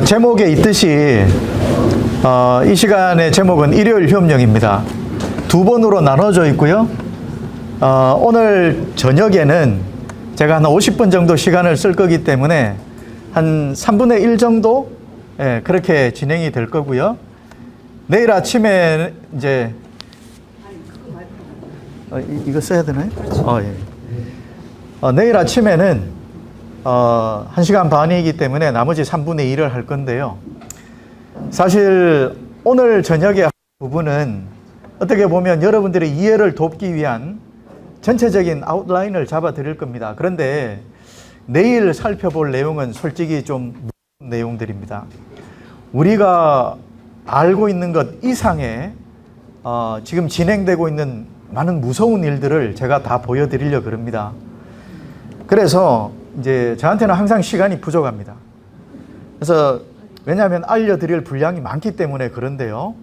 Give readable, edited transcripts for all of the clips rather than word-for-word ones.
제목에 있듯이 이 시간의 제목은 일요일 협령입니다. 두 번으로 나눠져 있고요. 오늘 저녁에는 제가 한 50분 정도 시간을 쓸 거기 때문에 한 3분의 1 정도 그렇게 진행이 될 거고요. 내일 아침에 이제 이거 써야 되나요? 예. 내일 아침에는 1시간 반이기 때문에 나머지 3분의 1을 할 건데요. 사실 오늘 저녁에 부분은 어떻게 보면 여러분들의 이해를 돕기 위한 전체적인 아웃라인을 잡아 드릴 겁니다. 그런데 내일 살펴볼 내용은 솔직히 좀 무서운 내용들입니다. 우리가 알고 있는 것 이상의 지금 진행되고 있는 많은 무서운 일들을 제가 다 보여드리려고 그럽니다. 그래서 이제 저한테는 항상 시간이 부족합니다. 그래서 왜냐하면 알려드릴 분량이 많기 때문에 그런데요.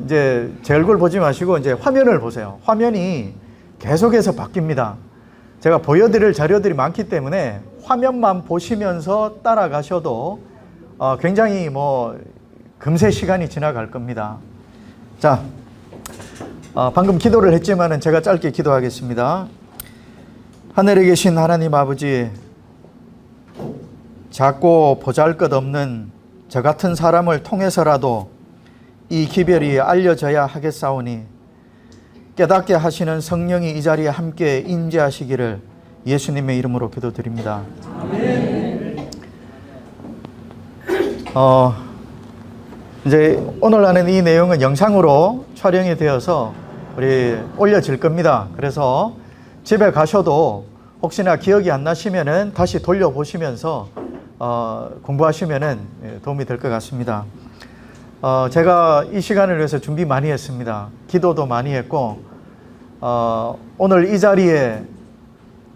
이제 제 얼굴 보지 마시고 이제 화면을 보세요. 화면이 계속해서 바뀝니다. 제가 보여드릴 자료들이 많기 때문에 화면만 보시면서 따라가셔도 굉장히 금세 시간이 지나갈 겁니다. 자, 방금 기도를 했지만은 제가 짧게 기도하겠습니다. 하늘에 계신 하나님 아버지, 작고 보잘것없는 저 같은 사람을 통해서라도 이 기별이 알려져야 하겠사오니 깨닫게 하시는 성령이 이 자리에 함께 임재하시기를 예수님의 이름으로 기도드립니다. 아멘. 이제 오늘 하는 이 내용은 영상으로 촬영이 되어서 우리 올려질 겁니다. 그래서 집에 가셔도 혹시나 기억이 안 나시면은 다시 돌려보시면서 공부하시면은 도움이 될 것 같습니다. 제가 이 시간을 위해서 준비 많이 했습니다. 기도도 많이 했고, 오늘 이 자리에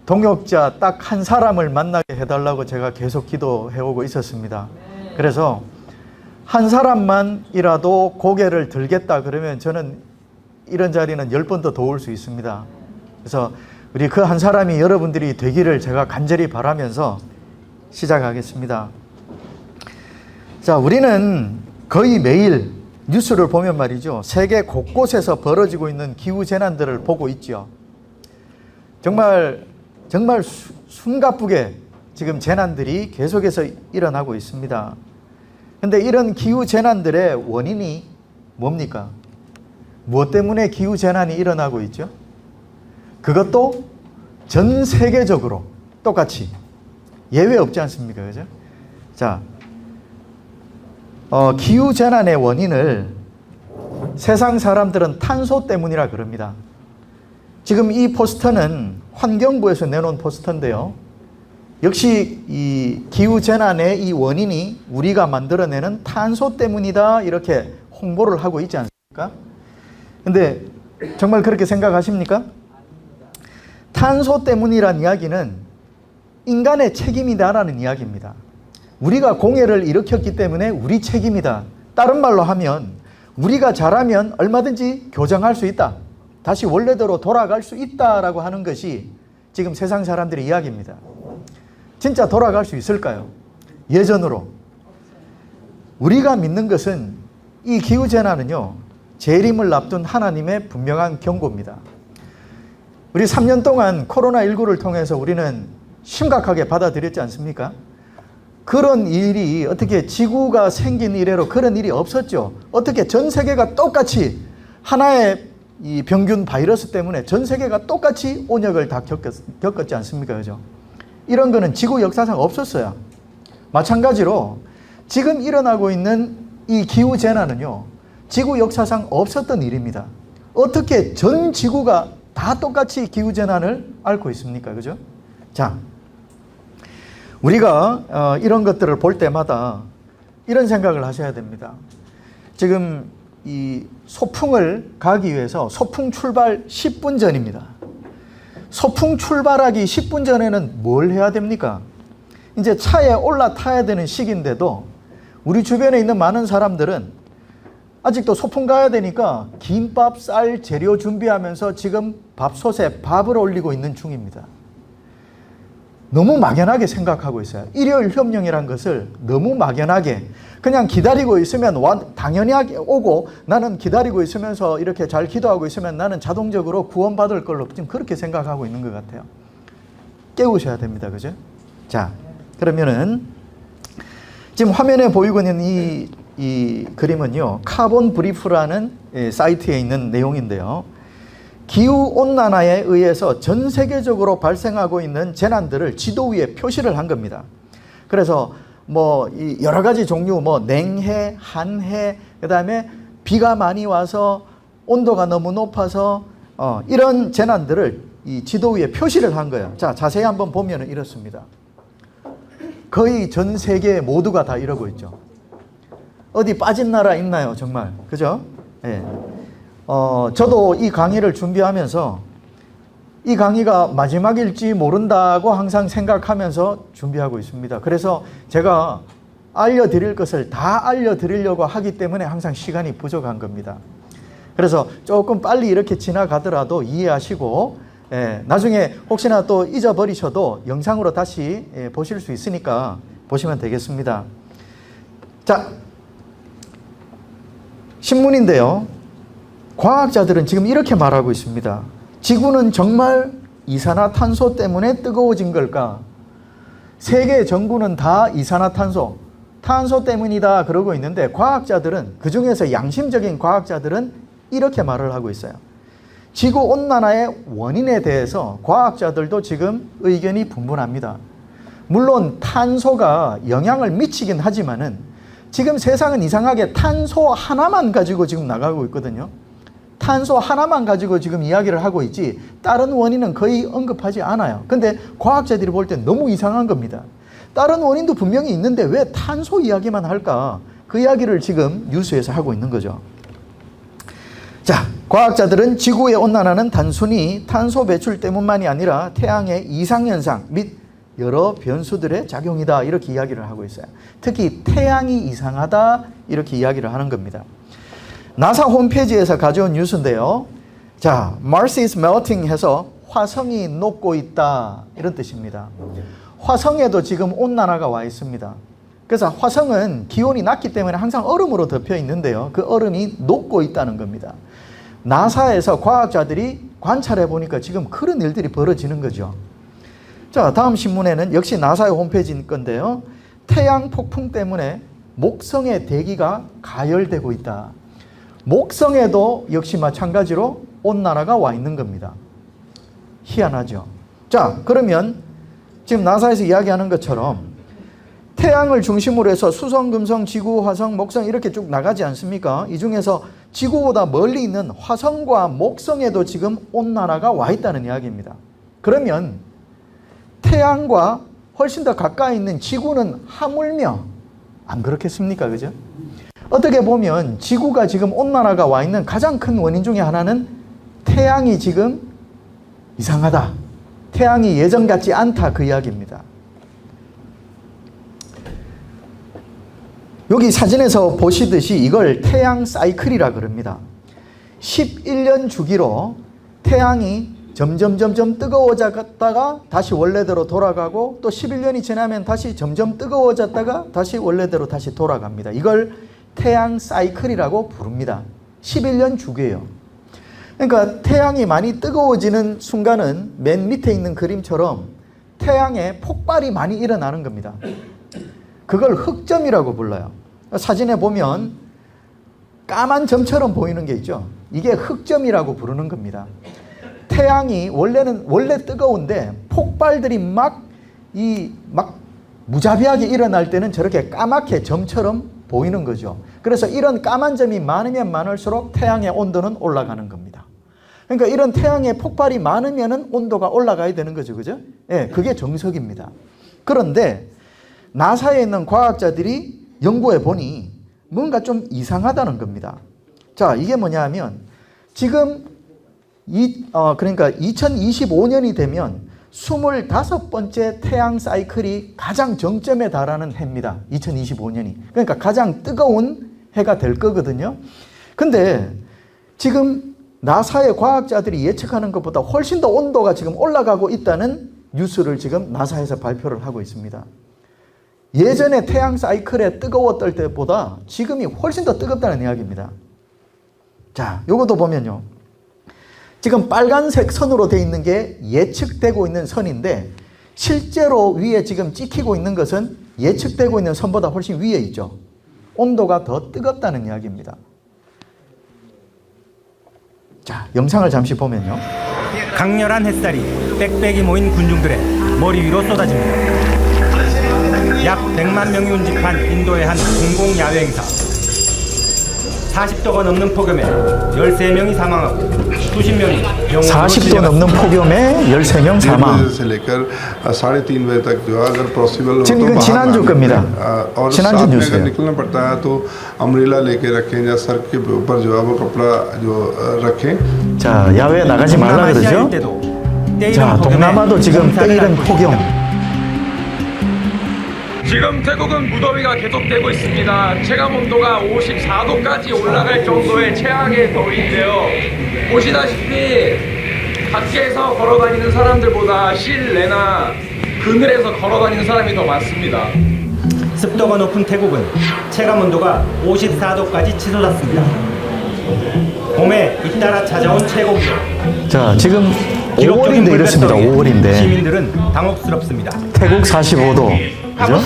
동역자 딱 한 사람을 만나게 해달라고 제가 계속 기도해오고 있었습니다. 그래서 한 사람만이라도 고개를 들겠다 그러면 저는 이런 자리는 10번 더 올 수 있습니다. 그래서 우리 그 한 사람이 여러분들이 되기를 제가 간절히 바라면서 시작하겠습니다. 자, 우리는 거의 매일 뉴스를 보면 말이죠. 세계 곳곳에서 벌어지고 있는 기후재난들을 보고 있죠. 정말 숨가쁘게 지금 재난들이 계속해서 일어나고 있습니다. 근데 이런 기후재난들의 원인이 뭡니까? 무엇 때문에 기후재난이 일어나고 있죠? 그것도 전 세계적으로 똑같이 예외 없지 않습니까? 그죠? 자, 기후재난의 원인을 세상 사람들은 탄소 때문이라 그럽니다. 지금 이 포스터는 환경부에서 내놓은 포스터인데요. 역시 이 기후재난의 이 원인이 우리가 만들어내는 탄소 때문이다 이렇게 홍보를 하고 있지 않습니까? 근데 정말 그렇게 생각하십니까? 탄소 때문이란 이야기는 인간의 책임이다라는 이야기입니다. 우리가 공해를 일으켰기 때문에 우리 책임이다. 다른 말로 하면 우리가 잘하면 얼마든지 교정할 수 있다. 다시 원래대로 돌아갈 수 있다라고 하는 것이 지금 세상 사람들의 이야기입니다. 진짜 돌아갈 수 있을까요? 예전으로. 우리가 믿는 것은 이 기후재난은요, 재림을 앞둔 하나님의 분명한 경고입니다. 우리 3년 동안 코로나19를 통해서 우리는 심각하게 받아들였지 않습니까? 그런 일이 어떻게 지구가 생긴 이래로 그런 일이 없었죠. 어떻게 전 세계가 똑같이 하나의 이 병균 바이러스 때문에 전 세계가 똑같이 온역을 다 겪었지 않습니까? 그죠? 이런 거는 지구 역사상 없었어요. 마찬가지로 지금 일어나고 있는 이 기후재난은요, 지구 역사상 없었던 일입니다. 어떻게 전 지구가 다 똑같이 기후재난을 앓고 있습니까? 그죠? 자, 우리가 이런 것들을 볼 때마다 이런 생각을 하셔야 됩니다. 지금 이 소풍을 가기 위해서 소풍 출발 10분 전입니다. 소풍 출발하기 10분 전에는 뭘 해야 됩니까? 이제 차에 올라타야 되는 시기인데도 우리 주변에 있는 많은 사람들은 아직도 소풍 가야 되니까 김밥, 쌀, 재료 준비하면서 지금 밥솥에 밥을 올리고 있는 중입니다. 너무 막연하게 생각하고 있어요. 일요일 협령이란 것을 너무 막연하게 그냥 기다리고 있으면 당연히 오고 나는 기다리고 있으면서 이렇게 잘 기도하고 있으면 나는 자동적으로 구원받을 걸로 지금 그렇게 생각하고 있는 것 같아요. 깨우셔야 됩니다. 그죠? 자, 그러면은 지금 화면에 보이고 있는 이 그림은요, 카본 브리프라는 사이트에 있는 내용인데요. 기후온난화에 의해서 전 세계적으로 발생하고 있는 재난들을 지도 위에 표시를 한 겁니다. 그래서 뭐 여러 가지 종류, 뭐 냉해, 한해, 그 다음에 비가 많이 와서 온도가 너무 높아서 이런 재난들을 이 지도 위에 표시를 한 거예요. 자, 자세히 한번 보면 이렇습니다. 거의 전 세계 모두가 다 이러고 있죠. 어디 빠진 나라 있나요? 정말. 그죠? 예. 저도 이 강의를 준비하면서 이 강의가 마지막일지 모른다고 항상 생각하면서 준비하고 있습니다. 그래서 제가 알려드릴 것을 다 알려드리려고 하기 때문에 항상 시간이 부족한 겁니다. 그래서 조금 빨리 이렇게 지나가더라도 이해하시고, 나중에 혹시나 또 잊어버리셔도 영상으로 다시 보실 수 있으니까 보시면 되겠습니다. 자, 신문인데요. 과학자들은 지금 이렇게 말하고 있습니다. 지구는 정말 이산화탄소 때문에 뜨거워진 걸까? 세계 전구는 다 이산화탄소, 탄소 때문이다 그러고 있는데 과학자들은, 그중에서 양심적인 과학자들은 이렇게 말을 하고 있어요. 지구온난화의 원인에 대해서 과학자들도 지금 의견이 분분합니다. 물론 탄소가 영향을 미치긴 하지만은 지금 세상은 이상하게 탄소 하나만 가지고 지금 나가고 있거든요. 탄소 하나만 가지고 지금 이야기를 하고 있지 다른 원인은 거의 언급하지 않아요. 근데 과학자들이 볼 때 너무 이상한 겁니다. 다른 원인도 분명히 있는데 왜 탄소 이야기만 할까? 그 이야기를 지금 뉴스에서 하고 있는 거죠. 자, 과학자들은 지구의 온난화는 단순히 탄소 배출 때문만이 아니라 태양의 이상현상 및 여러 변수들의 작용이다 이렇게 이야기를 하고 있어요. 특히 태양이 이상하다 이렇게 이야기를 하는 겁니다. 나사 홈페이지에서 가져온 뉴스인데요. 자, Mars is melting 해서 화성이 녹고 있다 이런 뜻입니다. 화성에도 지금 온난화가 와 있습니다. 그래서 화성은 기온이 낮기 때문에 항상 얼음으로 덮여 있는데요. 그 얼음이 녹고 있다는 겁니다. 나사에서 과학자들이 관찰해 보니까 지금 그런 일들이 벌어지는 거죠. 자, 다음 신문에는 역시 나사의 홈페이지일 건데요. 태양 폭풍 때문에 목성의 대기가 가열되고 있다. 목성에도 역시 마찬가지로 온난화가 와 있는 겁니다. 희한하죠. 자, 그러면 지금 나사에서 이야기하는 것처럼 태양을 중심으로 해서 수성, 금성, 지구, 화성, 목성 이렇게 쭉 나가지 않습니까? 이 중에서 지구보다 멀리 있는 화성과 목성에도 지금 온난화가 와 있다는 이야기입니다. 그러면 태양과 훨씬 더 가까이 있는 지구는 하물며 안 그렇겠습니까? 그죠? 어떻게 보면 지구가 지금 온난화가 와 있는 가장 큰 원인 중에 하나는 태양이 지금 이상하다. 태양이 예전 같지 않다 그 이야기입니다. 여기 사진에서 보시듯이 이걸 태양 사이클이라 그럽니다. 11년 주기로 태양이 점점 뜨거워졌다가 다시 원래대로 돌아가고 또 11년이 지나면 다시 점점 뜨거워졌다가 다시 원래대로 다시 돌아갑니다. 이걸 태양 사이클이라고 부릅니다. 11년 주기예요. 그러니까 태양이 많이 뜨거워지는 순간은 맨 밑에 있는 그림처럼 태양에 폭발이 많이 일어나는 겁니다. 그걸 흑점이라고 불러요. 사진에 보면 까만 점처럼 보이는 게 있죠. 이게 흑점이라고 부르는 겁니다. 태양이 원래 뜨거운데 폭발들이 막 무자비하게 일어날 때는 저렇게 까맣게 점처럼 보이는 거죠. 그래서 이런 까만 점이 많으면 많을수록 태양의 온도는 올라가는 겁니다. 그러니까 이런 태양의 폭발이 많으면 온도가 올라가야 되는 거죠. 그죠? 예, 그게 정석입니다. 그런데 나사에 있는 과학자들이 연구해 보니 뭔가 좀 이상하다는 겁니다. 자, 이게 뭐냐 하면 지금 그러니까 2025년이 되면 25번째 태양 사이클이 가장 정점에 달하는 해입니다. 2025년이. 그러니까 가장 뜨거운 해가 될 거거든요. 근데 지금 나사의 과학자들이 예측하는 것보다 훨씬 더 온도가 지금 올라가고 있다는 뉴스를 지금 나사에서 발표를 하고 있습니다. 예전에 태양 사이클에 뜨거웠던 때보다 지금이 훨씬 더 뜨겁다는 이야기입니다. 자, 요것도 보면요. 지금 빨간색 선으로 되어 있는 게 예측되고 있는 선인데 실제로 위에 지금 찍히고 있는 것은 예측되고 있는 선보다 훨씬 위에 있죠. 온도가 더 뜨겁다는 이야기입니다. 자, 영상을 잠시 보면요. 강렬한 햇살이 빽빽이 모인 군중들의 머리 위로 쏟아집니다. 약 100만 명이 운집한 인도의 한 공공 야외 행사. 40도가 넘는 폭염에 13명이 사망하고 수십 명이 병원으로 40도 넘는 폭염에 13명 사망. 지금 이건 지난주 겁니다. 지난주 뉴스예요. 자, 야외에 나가지 말라 그러죠? 자, 동남아도 지금 때이른 폭염. 지금 태국은 무더위가 계속되고 있습니다. 체감온도가 54도까지 올라갈 정도의 최악의 더위인데요. 보시다시피 밖에서 걸어다니는 사람들보다 실내나 그늘에서 걸어다니는 사람이 더 많습니다. 습도가 높은 태국은 체감온도가 54도까지 치솟았습니다. 봄에 잇따라 찾아온 최고 기록. 자, 지금 5월인데 이렇습니다. 5월인데 시민들은 당혹스럽습니다. 태국 45도. 그죠?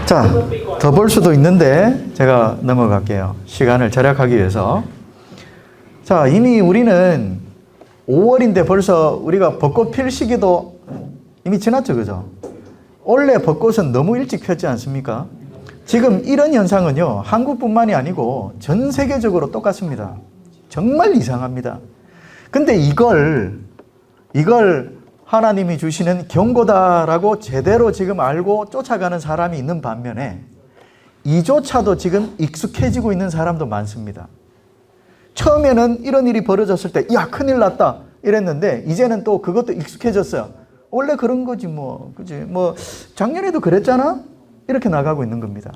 자, 더 볼 수도 있는데 제가 넘어갈게요. 시간을 절약하기 위해서. 자, 이미 우리는 5월인데 벌써 우리가 벚꽃 필 시기도 이미 지났죠, 그죠? 원래 벚꽃은 너무 일찍 폈지 않습니까? 지금 이런 현상은요, 한국뿐만이 아니고 전 세계적으로 똑같습니다. 정말 이상합니다. 근데 이걸 하나님이 주시는 경고다라고 제대로 지금 알고 쫓아가는 사람이 있는 반면에 이조차도 지금 익숙해지고 있는 사람도 많습니다. 처음에는 이런 일이 벌어졌을 때 야, 큰일 났다 이랬는데 이제는 또 그것도 익숙해졌어요. 원래 그런 거지 뭐, 그지? 뭐 작년에도 그랬잖아? 이렇게 나가고 있는 겁니다.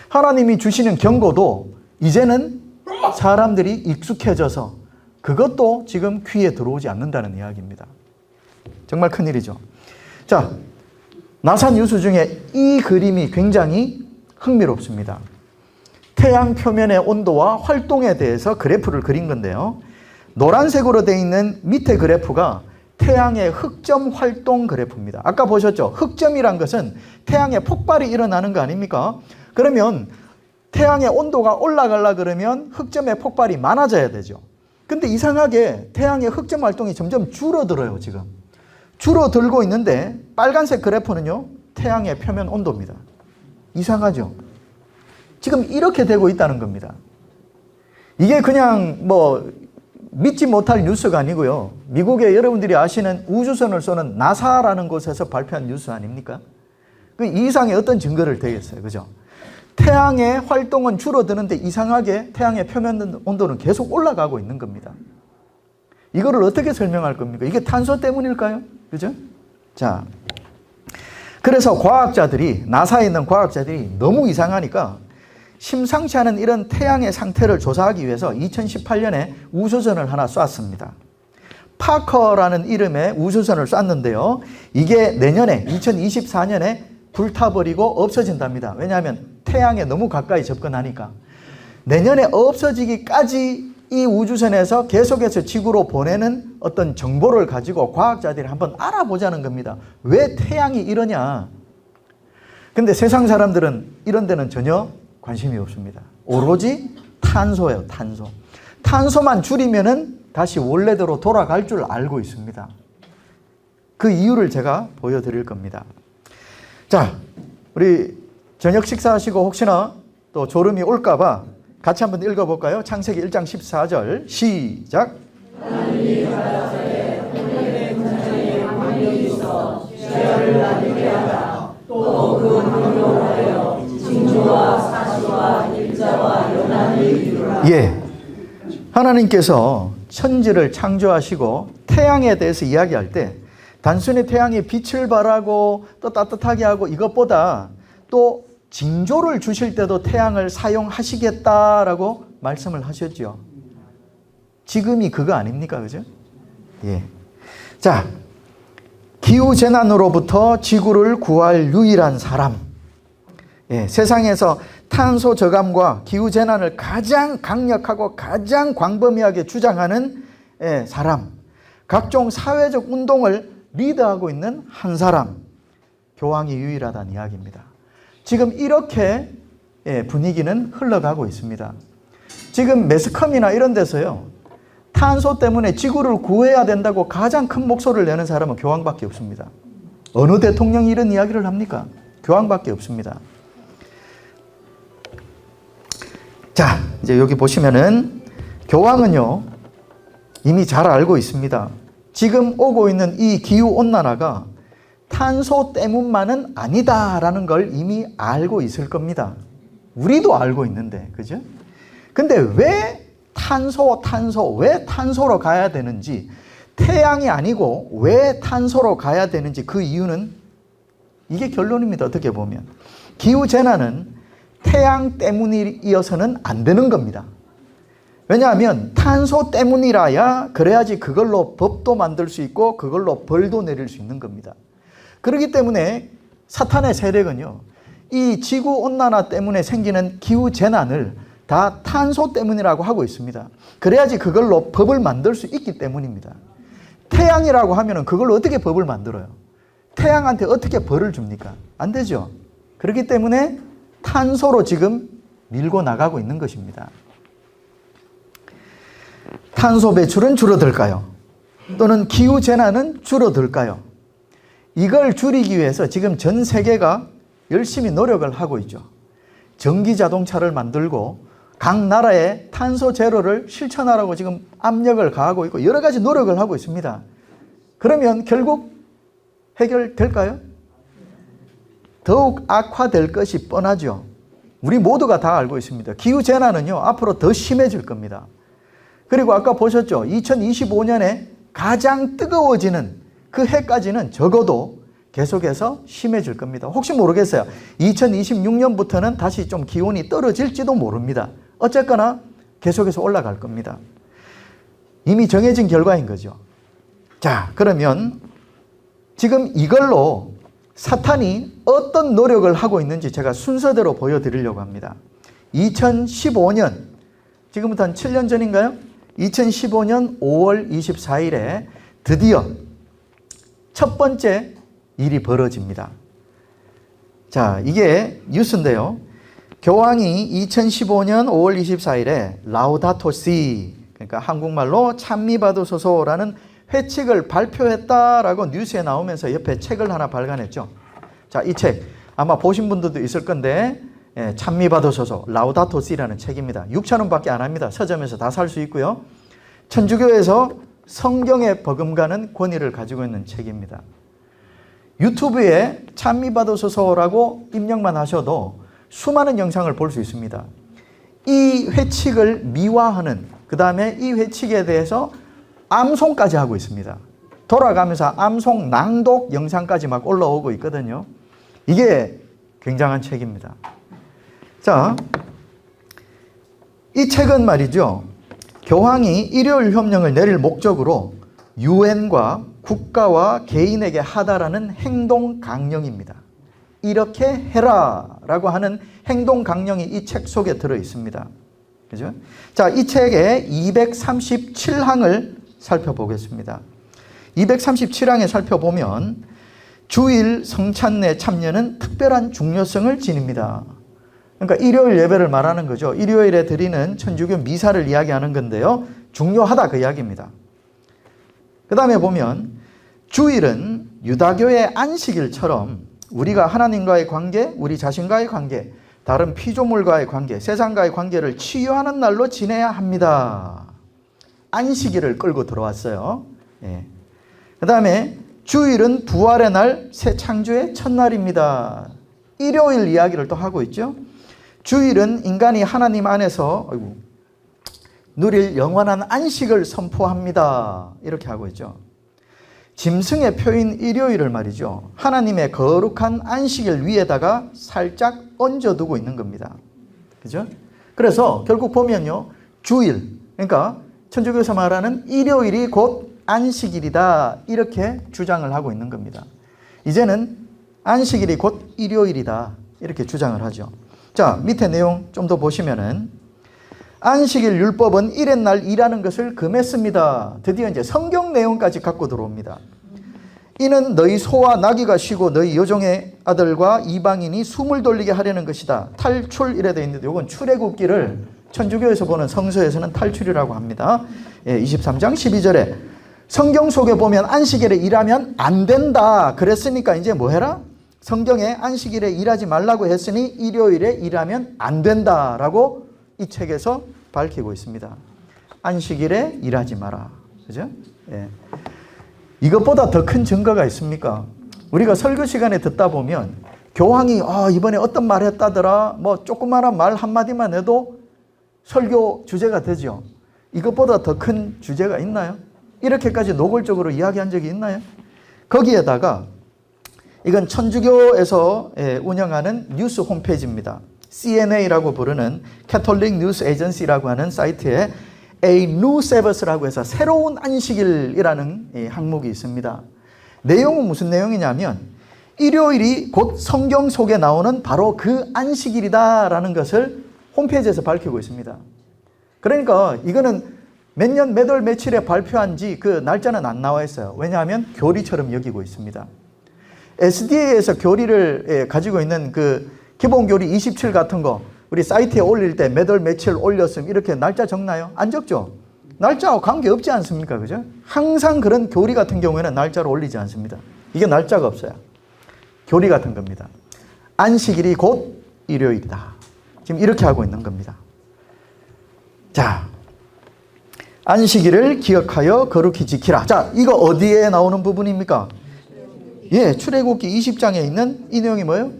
하나님이 주시는 경고도 이제는 사람들이 익숙해져서 그것도 지금 귀에 들어오지 않는다는 이야기입니다. 정말 큰일이죠. 자, 나사 뉴스 중에 이 그림이 굉장히 흥미롭습니다. 태양 표면의 온도와 활동에 대해서 그래프를 그린 건데요. 노란색으로 되어 있는 밑에 그래프가 태양의 흑점 활동 그래프입니다. 아까 보셨죠? 흑점이란 것은 태양의 폭발이 일어나는 거 아닙니까? 그러면 태양의 온도가 올라가려 그러면 흑점의 폭발이 많아져야 되죠. 근데 이상하게 태양의 흑점 활동이 점점 줄어들어요, 지금. 줄어들고 있는데 빨간색 그래프는요, 태양의 표면 온도입니다. 이상하죠? 지금 이렇게 되고 있다는 겁니다. 이게 그냥 뭐 믿지 못할 뉴스가 아니고요. 미국의 여러분들이 아시는 우주선을 쏘는 나사라는 곳에서 발표한 뉴스 아닙니까? 그 이상의 어떤 증거를 대겠어요. 그죠? 태양의 활동은 줄어드는데 이상하게 태양의 표면 온도는 계속 올라가고 있는 겁니다. 이거를 어떻게 설명할 겁니까? 이게 탄소 때문일까요? 그죠? 자, 그래서 과학자들이, 나사에 있는 과학자들이 너무 이상하니까 심상치 않은 이런 태양의 상태를 조사하기 위해서 2018년에 우주선을 하나 쐈습니다. 파커라는 이름의 우주선을 쐈는데요. 이게 내년에 2024년에 불타버리고 없어진답니다. 왜냐하면 태양에 너무 가까이 접근하니까. 내년에 없어지기까지 이 우주선에서 계속해서 지구로 보내는 어떤 정보를 가지고 과학자들이 한번 알아보자는 겁니다. 왜 태양이 이러냐? 근데 세상 사람들은 이런 데는 전혀 관심이 없습니다. 오로지 탄소예요, 탄소. 탄소만 줄이면은 다시 원래대로 돌아갈 줄 알고 있습니다. 그 이유를 제가 보여드릴 겁니다. 자, 우리 저녁 식사하시고 혹시나 또 졸음이 올까봐 같이 한번 읽어볼까요? 창세기 1장 14절 시작. 하나님이 바다사이에 하늘의 군장에 광명이 있어 시야를 나누게 하다. 또 그 광명을 하여 징조와 사시와 일자와 연한을 이루라. 예, 하나님께서 천지를 창조하시고 태양에 대해서 이야기할 때 단순히 태양이 빛을 발하고 또 따뜻하게 하고 이것보다 또 징조를 주실 때도 태양을 사용하시겠다라고 말씀을 하셨죠. 지금이 그거 아닙니까? 그죠? 예. 자, 기후재난으로부터 지구를 구할 유일한 사람. 세상에서 탄소 저감과 기후재난을 가장 강력하고 가장 광범위하게 주장하는 사람. 각종 사회적 운동을 리드하고 있는 한 사람. 교황이 유일하다는 이야기입니다. 지금 이렇게 분위기는 흘러가고 있습니다. 지금 매스컴이나 이런 데서요, 탄소 때문에 지구를 구해야 된다고 가장 큰 목소리를 내는 사람은 교황밖에 없습니다. 어느 대통령이 이런 이야기를 합니까? 교황밖에 없습니다. 자, 이제 여기 보시면은 교황은요, 이미 잘 알고 있습니다. 지금 오고 있는 이 기후온난화가 탄소 때문만은 아니다라는 걸 이미 알고 있을 겁니다. 우리도 알고 있는데, 그죠? 근데 왜 왜 탄소로 가야 되는지, 태양이 아니고 왜 탄소로 가야 되는지 그 이유는 이게 결론입니다. 어떻게 보면. 기후재난은 태양 때문이어서는 안 되는 겁니다. 왜냐하면 탄소 때문이라야 그래야지 그걸로 법도 만들 수 있고 그걸로 벌도 내릴 수 있는 겁니다. 그렇기 때문에 사탄의 세력은요, 이 지구온난화 때문에 생기는 기후재난을 다 탄소 때문이라고 하고 있습니다. 그래야지 그걸로 법을 만들 수 있기 때문입니다. 태양이라고 하면 그걸로 어떻게 법을 만들어요? 태양한테 어떻게 벌을 줍니까? 안 되죠. 그렇기 때문에 탄소로 지금 밀고 나가고 있는 것입니다. 탄소 배출은 줄어들까요? 또는 기후재난은 줄어들까요? 이걸 줄이기 위해서 지금 전 세계가 열심히 노력을 하고 있죠. 전기자동차를 만들고 각 나라의 탄소 제로를 실천하라고 지금 압력을 가하고 있고 여러 가지 노력을 하고 있습니다. 그러면 결국 해결될까요? 더욱 악화될 것이 뻔하죠. 우리 모두가 다 알고 있습니다. 기후재난은요, 앞으로 더 심해질 겁니다. 그리고 아까 보셨죠? 2025년에 가장 뜨거워지는 그 해까지는 적어도 계속해서 심해질 겁니다. 혹시 모르겠어요. 2026년부터는 다시 좀 기온이 떨어질지도 모릅니다. 어쨌거나 계속해서 올라갈 겁니다. 이미 정해진 결과인 거죠. 자, 그러면 지금 이걸로 사탄이 어떤 노력을 하고 있는지 제가 순서대로 보여드리려고 합니다. 2015년, 지금부터 한 7년 전인가요? 2015년 5월 24일에 드디어 첫 번째 일이 벌어집니다. 자, 이게 뉴스인데요. 교황이 2015년 5월 24일에 라우다토 시, 그러니까 한국말로 찬미받으소서라는 회칙을 발표했다라고 뉴스에 나오면서 옆에 책을 하나 발간했죠. 자, 이 책 아마 보신 분들도 있을 건데, 찬미받으소서 라우다토 시라는 책입니다. 6,000원밖에 안 합니다. 서점에서 다 살 수 있고요. 천주교에서 성경에 버금가는 권위를 가지고 있는 책입니다. 유튜브에 찬미받으소서라고 입력만 하셔도 수많은 영상을 볼 수 있습니다. 이 회칙을 미화하는, 그 다음에 이 회칙에 대해서 암송까지 하고 있습니다. 돌아가면서 암송 낭독 영상까지 막 올라오고 있거든요. 이게 굉장한 책입니다. 자, 이 책은 말이죠, 교황이 일요일 협령을 내릴 목적으로 유엔과 국가와 개인에게 하다라는 행동 강령입니다. 이렇게 해라라고 하는 행동 강령이 이 책 속에 들어 있습니다. 그죠? 자, 이 책의 237항을 살펴보겠습니다. 237항에 살펴보면 주일 성찬례 참여는 특별한 중요성을 지닙니다. 그러니까 일요일 예배를 말하는 거죠. 일요일에 드리는 천주교 미사를 이야기하는 건데요. 중요하다 그 이야기입니다. 그 다음에 보면 주일은 유다교의 안식일처럼 우리가 하나님과의 관계, 우리 자신과의 관계, 다른 피조물과의 관계, 세상과의 관계를 치유하는 날로 지내야 합니다. 안식일을 끌고 들어왔어요. 그 다음에 주일은 부활의 날, 새 창조의 첫날입니다. 일요일 이야기를 또 하고 있죠. 주일은 인간이 하나님 안에서 누릴 영원한 안식을 선포합니다. 이렇게 하고 있죠. 짐승의 표인 일요일을 말이죠, 하나님의 거룩한 안식일 위에다가 살짝 얹어두고 있는 겁니다. 그죠? 그래서 결국 보면요, 주일, 그러니까 천주교에서 말하는 일요일이 곧 안식일이다 이렇게 주장을 하고 있는 겁니다. 이제는 안식일이 곧 일요일이다 이렇게 주장을 하죠. 자, 밑에 내용 좀 더 보시면은 안식일 율법은 이렛날 일하는 것을 금했습니다. 드디어 이제 성경 내용까지 갖고 들어옵니다. 이는 너희 소와 나귀가 쉬고 너희 여종의 아들과 이방인이 숨을 돌리게 하려는 것이다. 탈출 이래 되어 있는데 이건 출애굽기를 천주교에서 보는 성서에서는 탈출이라고 합니다. 23장 12절에 성경 속에 보면 안식일에 일하면 안 된다 그랬으니까 이제 뭐 해라? 성경에 안식일에 일하지 말라고 했으니 일요일에 일하면 안 된다라고 이 책에서 밝히고 있습니다. 안식일에 일하지 마라. 그죠? 예. 이것보다 더 큰 증거가 있습니까? 우리가 설교 시간에 듣다 보면 교황이 이번에 어떤 말 했다더라 뭐 조그마한 말 한마디만 해도 설교 주제가 되죠. 이것보다 더 큰 주제가 있나요? 이렇게까지 노골적으로 이야기한 적이 있나요? 거기에다가 이건 천주교에서 운영하는 뉴스 홈페이지입니다. CNA라고 부르는 캐톨릭 뉴스 에이전시라고 하는 사이트에 A New Sabbath라고 해서 새로운 안식일이라는 항목이 있습니다. 내용은 무슨 내용이냐면 일요일이 곧 성경 속에 나오는 바로 그 안식일이다라는 것을 홈페이지에서 밝히고 있습니다. 그러니까 이거는 몇 년, 몇 월, 며칠에 발표한 지 그 날짜는 안 나와 있어요. 왜냐하면 교리처럼 여기고 있습니다. SDA에서 교리를 가지고 있는 그 기본 교리 27 같은 거 우리 사이트에 올릴 때 몇 월 며칠 올렸으면 이렇게 날짜 적나요? 안 적죠? 날짜하고 관계없지 않습니까? 그죠? 항상 그런 교리 같은 경우에는 날짜를 올리지 않습니다. 이게 날짜가 없어요. 교리 같은 겁니다. 안식일이 곧 일요일이다. 지금 이렇게 하고 있는 겁니다. 자, 안식일을 기억하여 거룩히 지키라. 자, 이거 어디에 나오는 부분입니까? 예, 출애굽기 20장에 있는 이 내용이 뭐예요?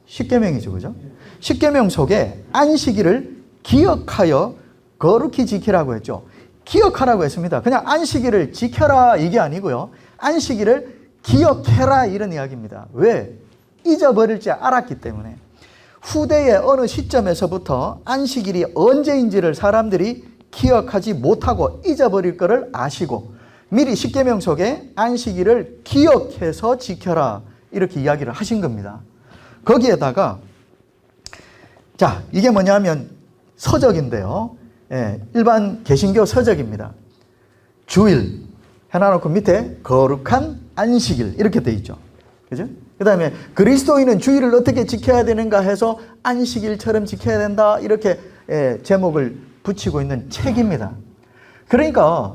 십계명이죠, 그죠? 십계명 속에 안식일을 기억하여 거룩히 지키라고 했죠. 기억하라고 했습니다. 그냥 안식일을 지켜라 이게 아니고요. 안식일을 기억해라 이런 이야기입니다. 왜? 잊어버릴지 알았기 때문에. 후대의 어느 시점에서부터 안식일이 언제인지를 사람들이 기억하지 못하고 잊어버릴 것을 아시고 미리 십계명 속에 안식일을 기억해서 지켜라 이렇게 이야기를 하신 겁니다. 거기에다가 자, 이게 뭐냐면 서적인데요. 예, 일반 개신교 서적입니다. 주일 해놔놓고 밑에 거룩한 안식일 이렇게 돼 있죠. 그죠? 그 다음에 그리스도인은 주일을 어떻게 지켜야 되는가 해서 안식일처럼 지켜야 된다 이렇게 제목을 붙이고 있는 책입니다. 그러니까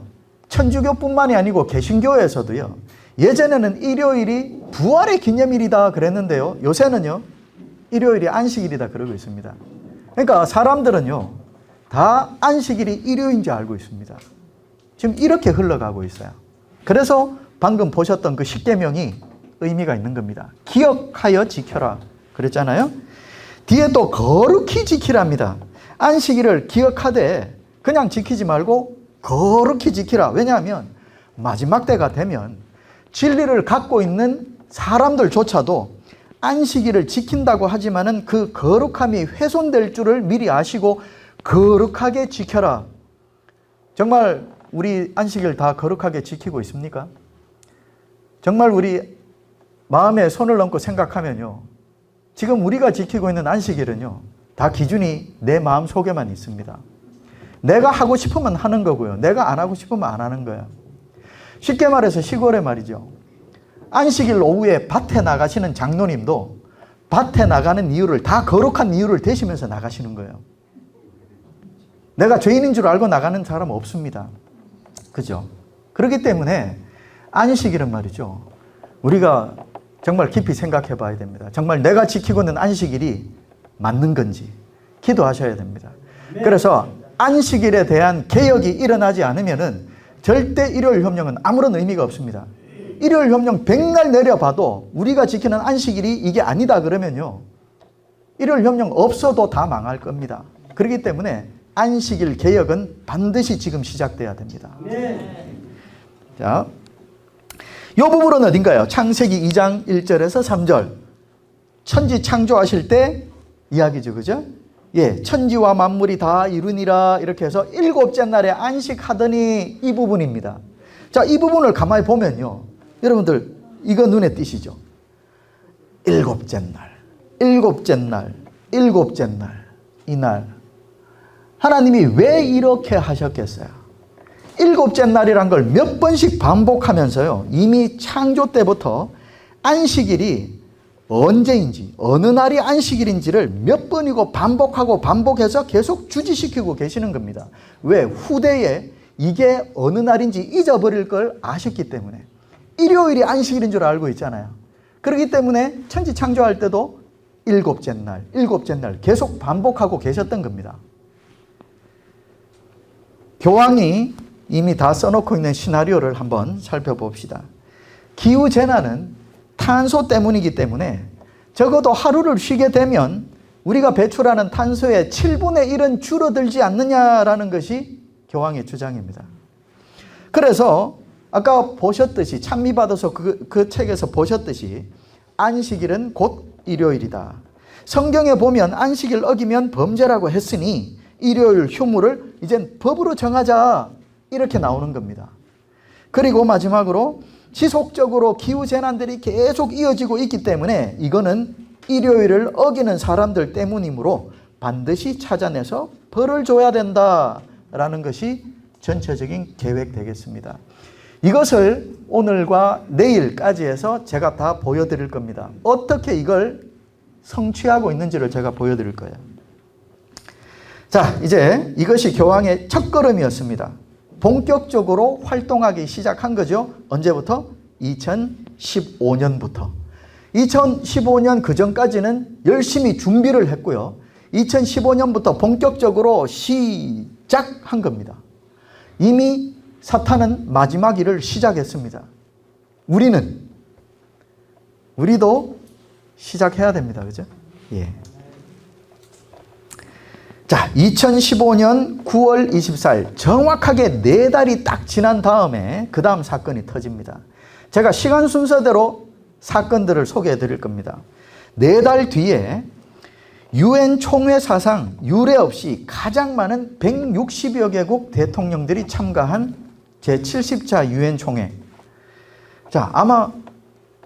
천주교뿐만이 아니고 개신교에서도요. 예전에는 일요일이 부활의 기념일이다 그랬는데요. 요새는요. 일요일이 안식일이다 그러고 있습니다. 그러니까 사람들은요. 다 안식일이 일요일인 줄 알고 있습니다. 지금 이렇게 흘러가고 있어요. 그래서 방금 보셨던 그 십계명이 의미가 있는 겁니다. 기억하여 지켜라 그랬잖아요. 뒤에 또 거룩히 지키랍니다. 안식일을 기억하되 그냥 지키지 말고 거룩히 지키라. 왜냐하면 마지막 때가 되면 진리를 갖고 있는 사람들조차도 안식일을 지킨다고 하지만은 그 거룩함이 훼손될 줄을 미리 아시고 거룩하게 지켜라. 정말 우리 안식일 다 거룩하게 지키고 있습니까? 정말 우리 마음에 손을 얹고 생각하면요. 지금 우리가 지키고 있는 안식일은요. 다 기준이 내 마음 속에만 있습니다. 내가 하고 싶으면 하는 거고요. 내가 안 하고 싶으면 안 하는 거예요. 쉽게 말해서 시골에 말이죠. 안식일 오후에 밭에 나가시는 장로님도 밭에 나가는 이유를 다 거룩한 이유를 대시면서 나가시는 거예요. 내가 죄인인 줄 알고 나가는 사람 없습니다. 그죠? 그렇기 때문에 안식일은 말이죠. 우리가 정말 깊이 생각해 봐야 됩니다. 정말 내가 지키고 있는 안식일이 맞는 건지 기도하셔야 됩니다. 그래서 안식일에 대한 개혁이 일어나지 않으면은 절대 일요일 협령은 아무런 의미가 없습니다. 일요일 협령 100날 내려봐도 우리가 지키는 안식일이 이게 아니다 그러면요. 일요일 협령 없어도 다 망할 겁니다. 그렇기 때문에 안식일 개혁은 반드시 지금 시작돼야 됩니다. 자, 이 부분은 어딘가요? 창세기 2장 1절에서 3절. 천지 창조하실 때 이야기죠. 그죠? 예, 천지와 만물이 다 이루니라 이렇게 해서 일곱째 날에 안식하더니 이 부분입니다. 자, 이 부분을 가만히 보면요. 여러분들, 이거 눈에 띄시죠? 일곱째 날, 일곱째 날, 일곱째 날, 이날. 하나님이 왜 이렇게 하셨겠어요? 일곱째 날이란 걸 몇 번씩 반복하면서요. 이미 창조 때부터 안식일이 언제인지, 어느 날이 안식일인지를 몇 번이고 반복하고 반복해서 계속 주지시키고 계시는 겁니다. 왜? 후대에 이게 어느 날인지 잊어버릴 걸 아셨기 때문에. 일요일이 안식일인 줄 알고 있잖아요. 그렇기 때문에 천지 창조할 때도 일곱째 날, 일곱째 날 계속 반복하고 계셨던 겁니다. 교황이 이미 다 써놓고 있는 시나리오를 한번 살펴봅시다. 기후재난은 탄소 때문이기 때문에 적어도 하루를 쉬게 되면 우리가 배출하는 탄소의 7분의 1은 줄어들지 않느냐라는 것이 교황의 주장입니다. 그래서 아까 보셨듯이 찬미받아서 그 책에서 보셨듯이 안식일은 곧 일요일이다. 성경에 보면 안식일 어기면 범죄라고 했으니 일요일 휴무를 이젠 법으로 정하자 이렇게 나오는 겁니다. 그리고 마지막으로 지속적으로 기후재난들이 계속 이어지고 있기 때문에 이거는 일요일을 어기는 사람들 때문이므로 반드시 찾아내서 벌을 줘야 된다라는 것이 전체적인 계획 되겠습니다. 이것을 오늘과 내일까지 해서 제가 다 보여드릴 겁니다. 어떻게 이걸 성취하고 있는지를 제가 보여드릴 거예요. 자, 이제 이것이 교황의 첫걸음이었습니다. 본격적으로 활동하기 시작한 거죠. 언제부터? 2015년부터. 2015년 그 전까지는 열심히 준비를 했고요. 2015년부터 본격적으로 시작한 겁니다. 이미 사탄은 마지막 일을 시작했습니다. 우리도 시작해야 됩니다. 그죠? 예. 자, 2015년 9월 24일 정확하게 4달이 딱 지난 다음에 그 다음 사건이 터집니다. 제가 시간 순서대로 사건들을 소개해 드릴 겁니다. 4달 뒤에 유엔 총회 사상 유례 없이 가장 많은 160여 개국 대통령들이 참가한 제70차 유엔 총회. 자, 아마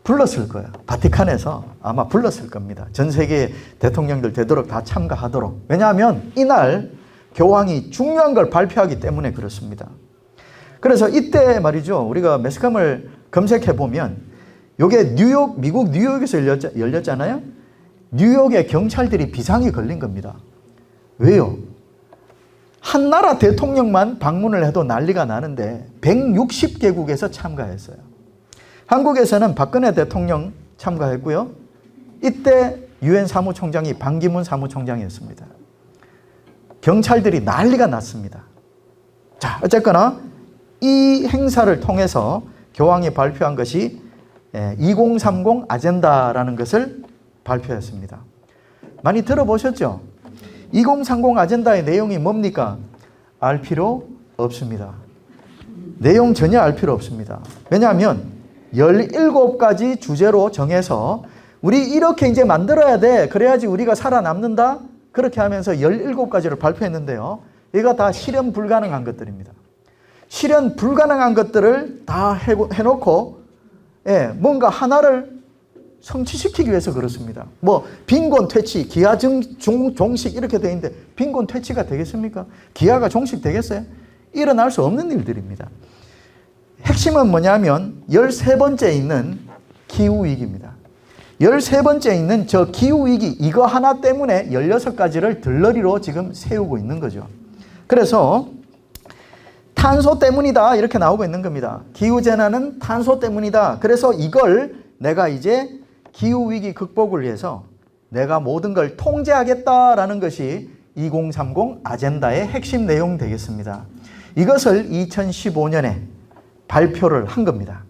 불렀을 거예요. 바티칸에서 아마 불렀을 겁니다. 전 세계 대통령들 되도록 다 참가하도록. 왜냐하면 이날 교황이 중요한 걸 발표하기 때문에 그렇습니다. 그래서 이때 말이죠. 우리가 매스컴을 검색해 보면 이게 미국 뉴욕에서 열렸잖아요. 뉴욕의 경찰들이 비상이 걸린 겁니다. 왜요? 한 나라 대통령만 방문을 해도 난리가 나는데 160개국에서 참가했어요. 한국에서는 박근혜 대통령 참가했고요. 이때 유엔 사무총장이 반기문 사무총장이었습니다. 경찰들이 난리가 났습니다. 자, 어쨌거나 이 행사를 통해서 교황이 발표한 것이 2030 아젠다라는 것을 발표했습니다. 많이 들어보셨죠? 2030 아젠다의 내용이 뭡니까? 알 필요 없습니다. 내용 전혀 알 필요 없습니다. 왜냐하면 17가지 주제로 정해서 우리 이렇게 이제 만들어야 돼. 그래야지 우리가 살아남는다. 그렇게 하면서 17가지를 발표했는데요. 이거 다 실현 불가능한 것들입니다. 실현 불가능한 것들을 다 해놓고 뭔가 하나를 성취시키기 위해서 그렇습니다. 뭐 빈곤 퇴치, 기아 종식 이렇게 돼 있는데 빈곤 퇴치가 되겠습니까? 기아가 종식 되겠어요? 일어날 수 없는 일들입니다. 핵심은 뭐냐면 13번째 있는 기후위기입니다. 13번째 있는 저 기후위기 이거 하나 때문에 16가지를 들러리로 지금 세우고 있는 거죠. 그래서 탄소 때문이다 이렇게 나오고 있는 겁니다. 기후재난은 탄소 때문이다. 그래서 이걸 내가 이제 기후위기 극복을 위해서 내가 모든 걸 통제하겠다라는 것이 2030 아젠다의 핵심 내용 되겠습니다. 이것을 2015년에 발표를 한 겁니다.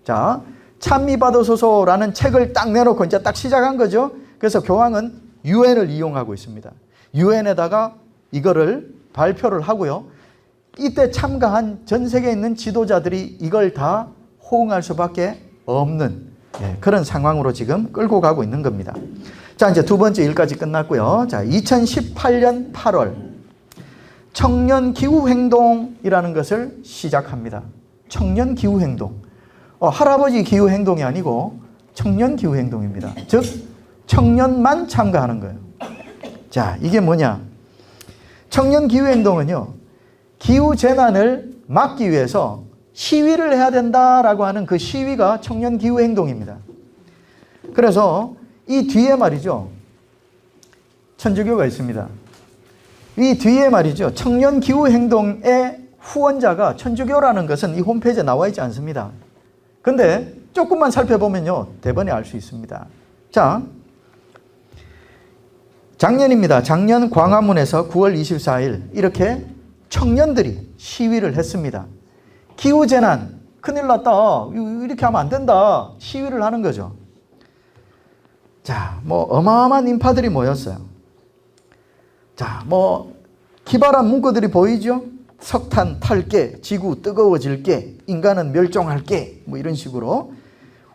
자, 찬미받으소서라는 책을 딱 내놓고 이제 딱 시작한 거죠. 그래서 교황은 유엔을 이용하고 있습니다. 유엔에다가 이거를 발표를 하고요. 이때 참가한 전 세계에 있는 지도자들이 이걸 다 호응할 수밖에 없는 그런 상황으로 지금 끌고 가고 있는 겁니다. 자, 이제 두 번째 일까지 끝났고요. 자, 2018년 8월 청년 기후 행동이라는 것을 시작합니다. 청년 기후행동. 할아버지 기후행동이 아니고 청년 기후행동입니다. 즉 청년만 참가하는 거예요. 자, 이게 뭐냐? 청년 기후행동은요, 기후재난을 막기 위해서 시위를 해야 된다라고 하는 그 시위가 청년 기후행동입니다. 그래서 이 뒤에 말이죠, 천주교가 있습니다. 이 뒤에 말이죠, 청년 기후행동의 후원자가 천주교라는 것은 이 홈페이지에 나와 있지 않습니다. 근데 조금만 살펴보면요, 대번에 알 수 있습니다. 자, 작년입니다. 작년 광화문에서 9월 24일 이렇게 청년들이 시위를 했습니다. 기후재난, 큰일 났다, 이렇게 하면 안 된다, 시위를 하는 거죠. 자, 뭐 어마어마한 인파들이 모였어요. 자, 뭐 기발한 문구들이 보이죠? 석탄 탈게, 지구 뜨거워질게, 인간은 멸종할게, 뭐 이런 식으로.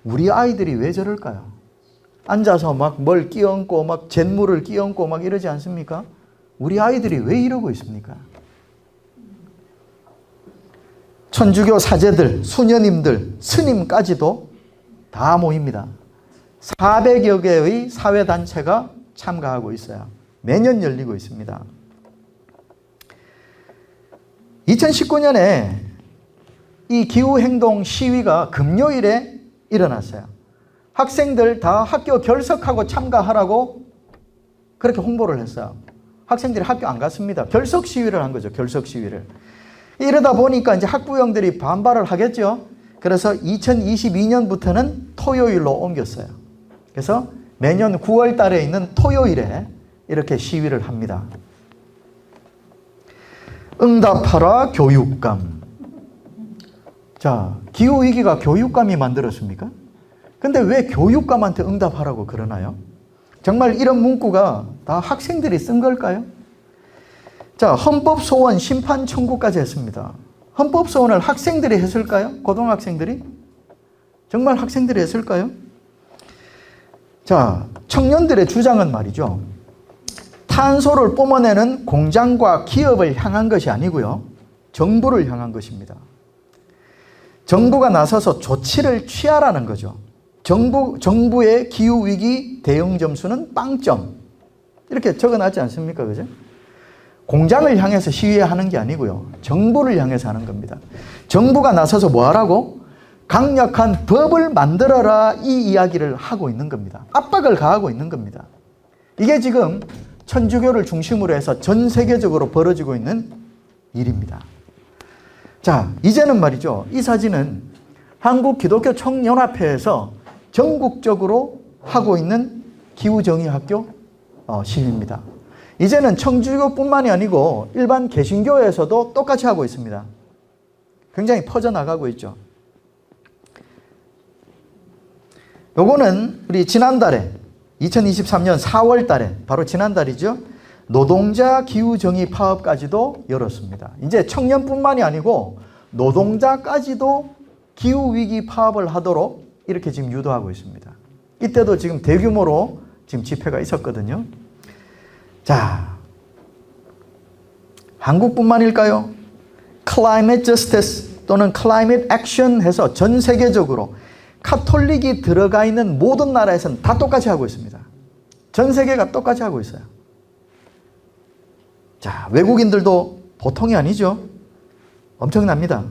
우리 아이들이 왜 저럴까요? 앉아서 막 뭘 끼얹고 막 잿물을 끼얹고 막 이러지 않습니까? 우리 아이들이 왜 이러고 있습니까? 천주교 사제들, 수녀님들, 스님까지도 다 모입니다. 400여 개의 사회단체가 참가하고 있어요. 매년 열리고 있습니다. 2019년에 이 기후행동 시위가 금요일에 일어났어요. 학생들 다 학교 결석하고 참가하라고 그렇게 홍보를 했어요. 학생들이 학교 안 갔습니다. 결석 시위를 한 거죠. 결석 시위를. 이러다 보니까 이제 학부형들이 반발을 하겠죠. 그래서 2022년부터는 토요일로 옮겼어요. 그래서 매년 9월 달에 있는 토요일에 이렇게 시위를 합니다. 응답하라 교육감. 자, 기후위기가 교육감이 만들었습니까? 근데 왜 교육감한테 응답하라고 그러나요? 정말 이런 문구가 다 학생들이 쓴 걸까요? 자, 헌법소원 심판 청구까지 했습니다. 헌법소원을 학생들이 했을까요? 고등학생들이? 정말 학생들이 했을까요? 자, 청년들의 주장은 말이죠, 탄소를 뿜어내는 공장과 기업을 향한 것이 아니고요, 정부를 향한 것입니다. 정부가 나서서 조치를 취하라는 거죠. 정부의 기후위기 대응 점수는 빵점. 이렇게 적어놨지 않습니까? 그죠? 공장을 향해서 시위하는 게 아니고요, 정부를 향해서 하는 겁니다. 정부가 나서서 뭐 하라고? 강력한 법을 만들어라, 이 이야기를 하고 있는 겁니다. 압박을 가하고 있는 겁니다. 이게 지금 천주교를 중심으로 해서 전 세계적으로 벌어지고 있는 일입니다. 자, 이제는 말이죠, 이 사진은 한국기독교총연합회에서 전국적으로 하고 있는 기후정의학교 시위입니다. 이제는 천주교뿐만이 아니고 일반 개신교에서도 똑같이 하고 있습니다. 굉장히 퍼져나가고 있죠. 요거는 우리 지난달에 2023년 4월 달에, 바로 지난달이죠, 노동자 기후정의 파업까지도 열었습니다. 이제 청년뿐만이 아니고 노동자까지도 기후위기 파업을 하도록 이렇게 지금 유도하고 있습니다. 이때도 지금 대규모로 지금 집회가 있었거든요. 자, 한국뿐만일까요? Climate Justice 또는 Climate Action 해서 전 세계적으로 카톨릭이 들어가 있는 모든 나라에서는 다 똑같이 하고 있습니다. 전 세계가 똑같이 하고 있어요. 자, 외국인들도 보통이 아니죠. 엄청납니다.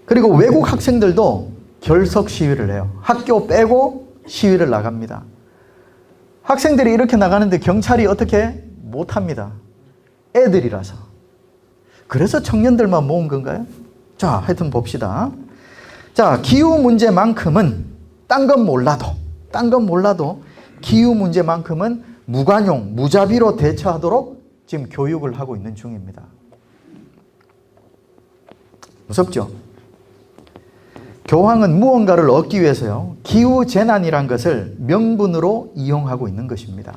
그리고 외국 학생들도 결석 시위를 해요. 학교 빼고 시위를 나갑니다. 학생들이 이렇게 나가는데 경찰이 어떻게 못합니다. 애들이라서. 그래서 청년들만 모은 건가요? 자, 하여튼 봅시다. 자, 기후 문제만큼은 딴 건 몰라도 기후 문제만큼은 무관용, 무자비로 대처하도록 지금 교육을 하고 있는 중입니다. 무섭죠? 교황은 무언가를 얻기 위해서요, 기후재난이란 것을 명분으로 이용하고 있는 것입니다.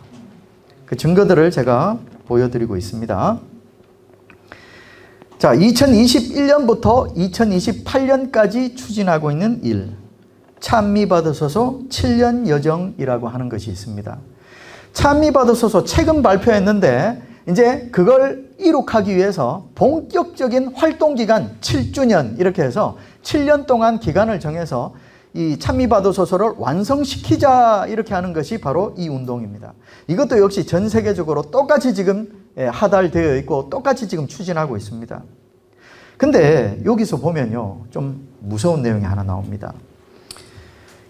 그 증거들을 제가 보여드리고 있습니다. 자, 2021년부터 2028년까지 추진하고 있는 일, 찬미받으소서 7년 여정이라고 하는 것이 있습니다. 찬미받으소서 책은 발표했는데 이제 그걸 이룩하기 위해서 본격적인 활동기간 7주년 이렇게 해서 7년 동안 기간을 정해서 이 찬미바도 소설을 완성시키자 이렇게 하는 것이 바로 이 운동입니다. 이것도 역시 전 세계적으로 똑같이 지금 하달되어 있고 똑같이 지금 추진하고 있습니다. 근데 여기서 보면요, 좀 무서운 내용이 하나 나옵니다.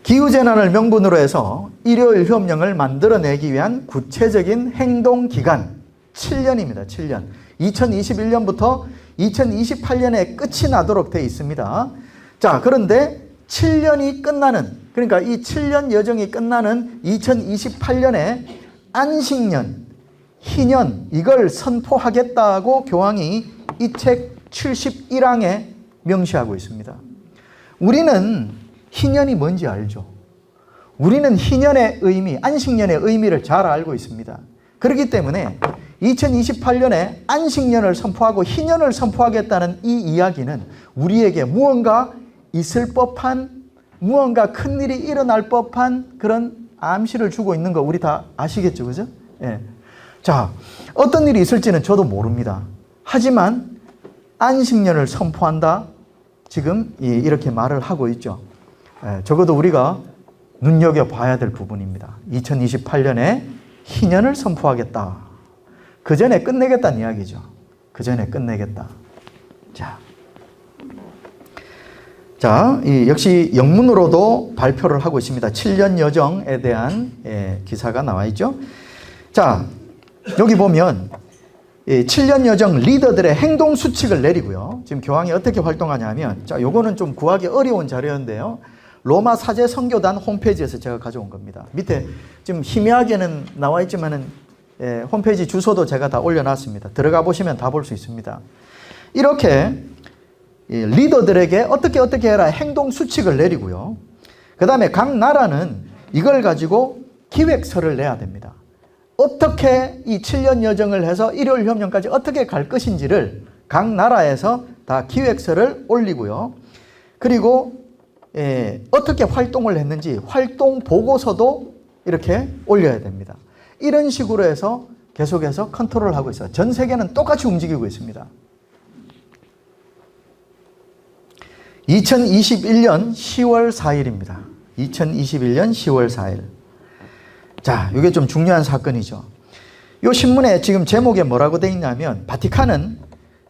기후재난을 명분으로 해서 일요일 협령을 만들어내기 위한 구체적인 행동기간 7년입니다. 7년. 2021년부터 2028년에 끝이 나도록 되어 있습니다. 자, 그런데 7년이 끝나는, 그러니까 이 7년 여정이 끝나는 2028년에 안식년, 희년, 이걸 선포하겠다고 교황이 이 책 71항에 명시하고 있습니다. 우리는 희년이 뭔지 알죠. 우리는 희년의 의미, 안식년의 의미를 잘 알고 있습니다. 그렇기 때문에 2028년에 안식년을 선포하고 희년을 선포하겠다는 이 이야기는 우리에게 무언가 있을 법한, 무언가 큰일이 일어날 법한 그런 암시를 주고 있는 거 우리 다 아시겠죠, 그죠? 예. 자, 어떤 일이 있을지는 저도 모릅니다. 하지만 안식년을 선포한다, 지금 이렇게 말을 하고 있죠. 예, 적어도 우리가 눈여겨봐야 될 부분입니다. 2028년에 희년을 선포하겠다. 그 전에 끝내겠다는 이야기죠. 그 전에 끝내겠다. 자, 역시 영문으로도 발표를 하고 있습니다. 7년 여정에 대한 기사가 나와 있죠. 자, 여기 보면 7년 여정 리더들의 행동 수칙을 내리고요. 지금 교황이 어떻게 활동하냐면, 자, 요거는 좀 구하기 어려운 자료인데요. 로마 사제 선교단 홈페이지에서 제가 가져온 겁니다. 밑에 지금 희미하게는 나와 있지만은 홈페이지 주소도 제가 다 올려놨습니다. 들어가 보시면 다 볼 수 있습니다. 이렇게 리더들에게 어떻게 해라 행동 수칙을 내리고요. 그 다음에 각 나라는 이걸 가지고 기획서를 내야 됩니다. 어떻게 이 7년 여정을 해서 일요일 협령까지 어떻게 갈 것인지를 각 나라에서 다 기획서를 올리고요. 그리고 어떻게 활동을 했는지 활동 보고서도 이렇게 올려야 됩니다. 이런 식으로 해서 계속해서 컨트롤을 하고 있어요. 전 세계는 똑같이 움직이고 있습니다. 2021년 10월 4일입니다. 2021년 10월 4일. 자, 이게 좀 중요한 사건이죠. 이 신문에 지금 제목에 뭐라고 되어 있냐면, 바티칸은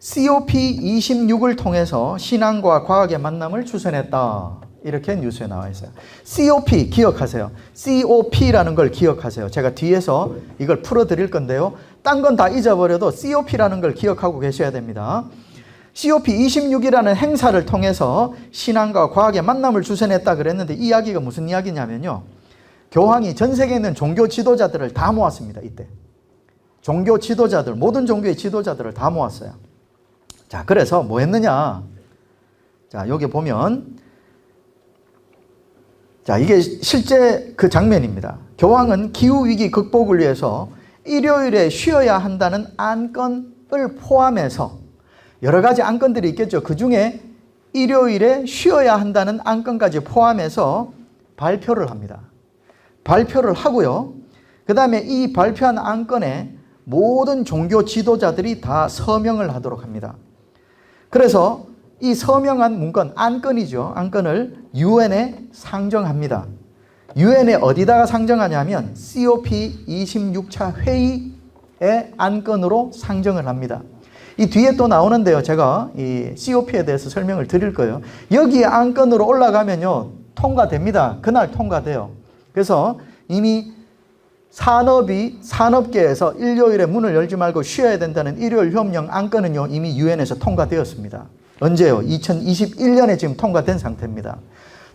COP26을 통해서 신앙과 과학의 만남을 주선했다. 이렇게 뉴스에 나와 있어요. COP 기억하세요. COP라는 걸 기억하세요. 제가 뒤에서 이걸 풀어드릴 건데요. 딴 건 다 잊어버려도 COP라는 걸 기억하고 계셔야 됩니다. COP26이라는 행사를 통해서 신앙과 과학의 만남을 주선했다 그랬는데, 이 이야기가 무슨 이야기냐면요. 교황이 전 세계에 있는 종교 지도자들을 다 모았습니다. 이때. 종교 지도자들, 모든 종교의 지도자들을 다 모았어요. 자, 그래서 뭐 했느냐. 자, 여기 보면, 자, 이게 실제 그 장면입니다. 교황은 기후위기 극복을 위해서 일요일에 쉬어야 한다는 안건을 포함해서 여러 가지 안건들이 있겠죠. 그 중에 일요일에 쉬어야 한다는 안건까지 포함해서 발표를 합니다. 발표를 하고요. 그 다음에 이 발표한 안건에 모든 종교 지도자들이 다 서명을 하도록 합니다. 그래서 이 서명한 문건, 안건이죠. 안건을 유엔에 상정합니다. 유엔에 어디다가 상정하냐면 COP 26차 회의의 안건으로 상정을 합니다. 이 뒤에 또 나오는데요. 제가 이 COP에 대해서 설명을 드릴 거예요. 여기에 안건으로 올라가면요, 통과됩니다. 그날 통과돼요. 그래서 이미 산업계에서 일요일에 문을 열지 말고 쉬어야 된다는 일요일 협령 안건은요, 이미 유엔에서 통과되었습니다. 언제요? 2021년에 지금 통과된 상태입니다.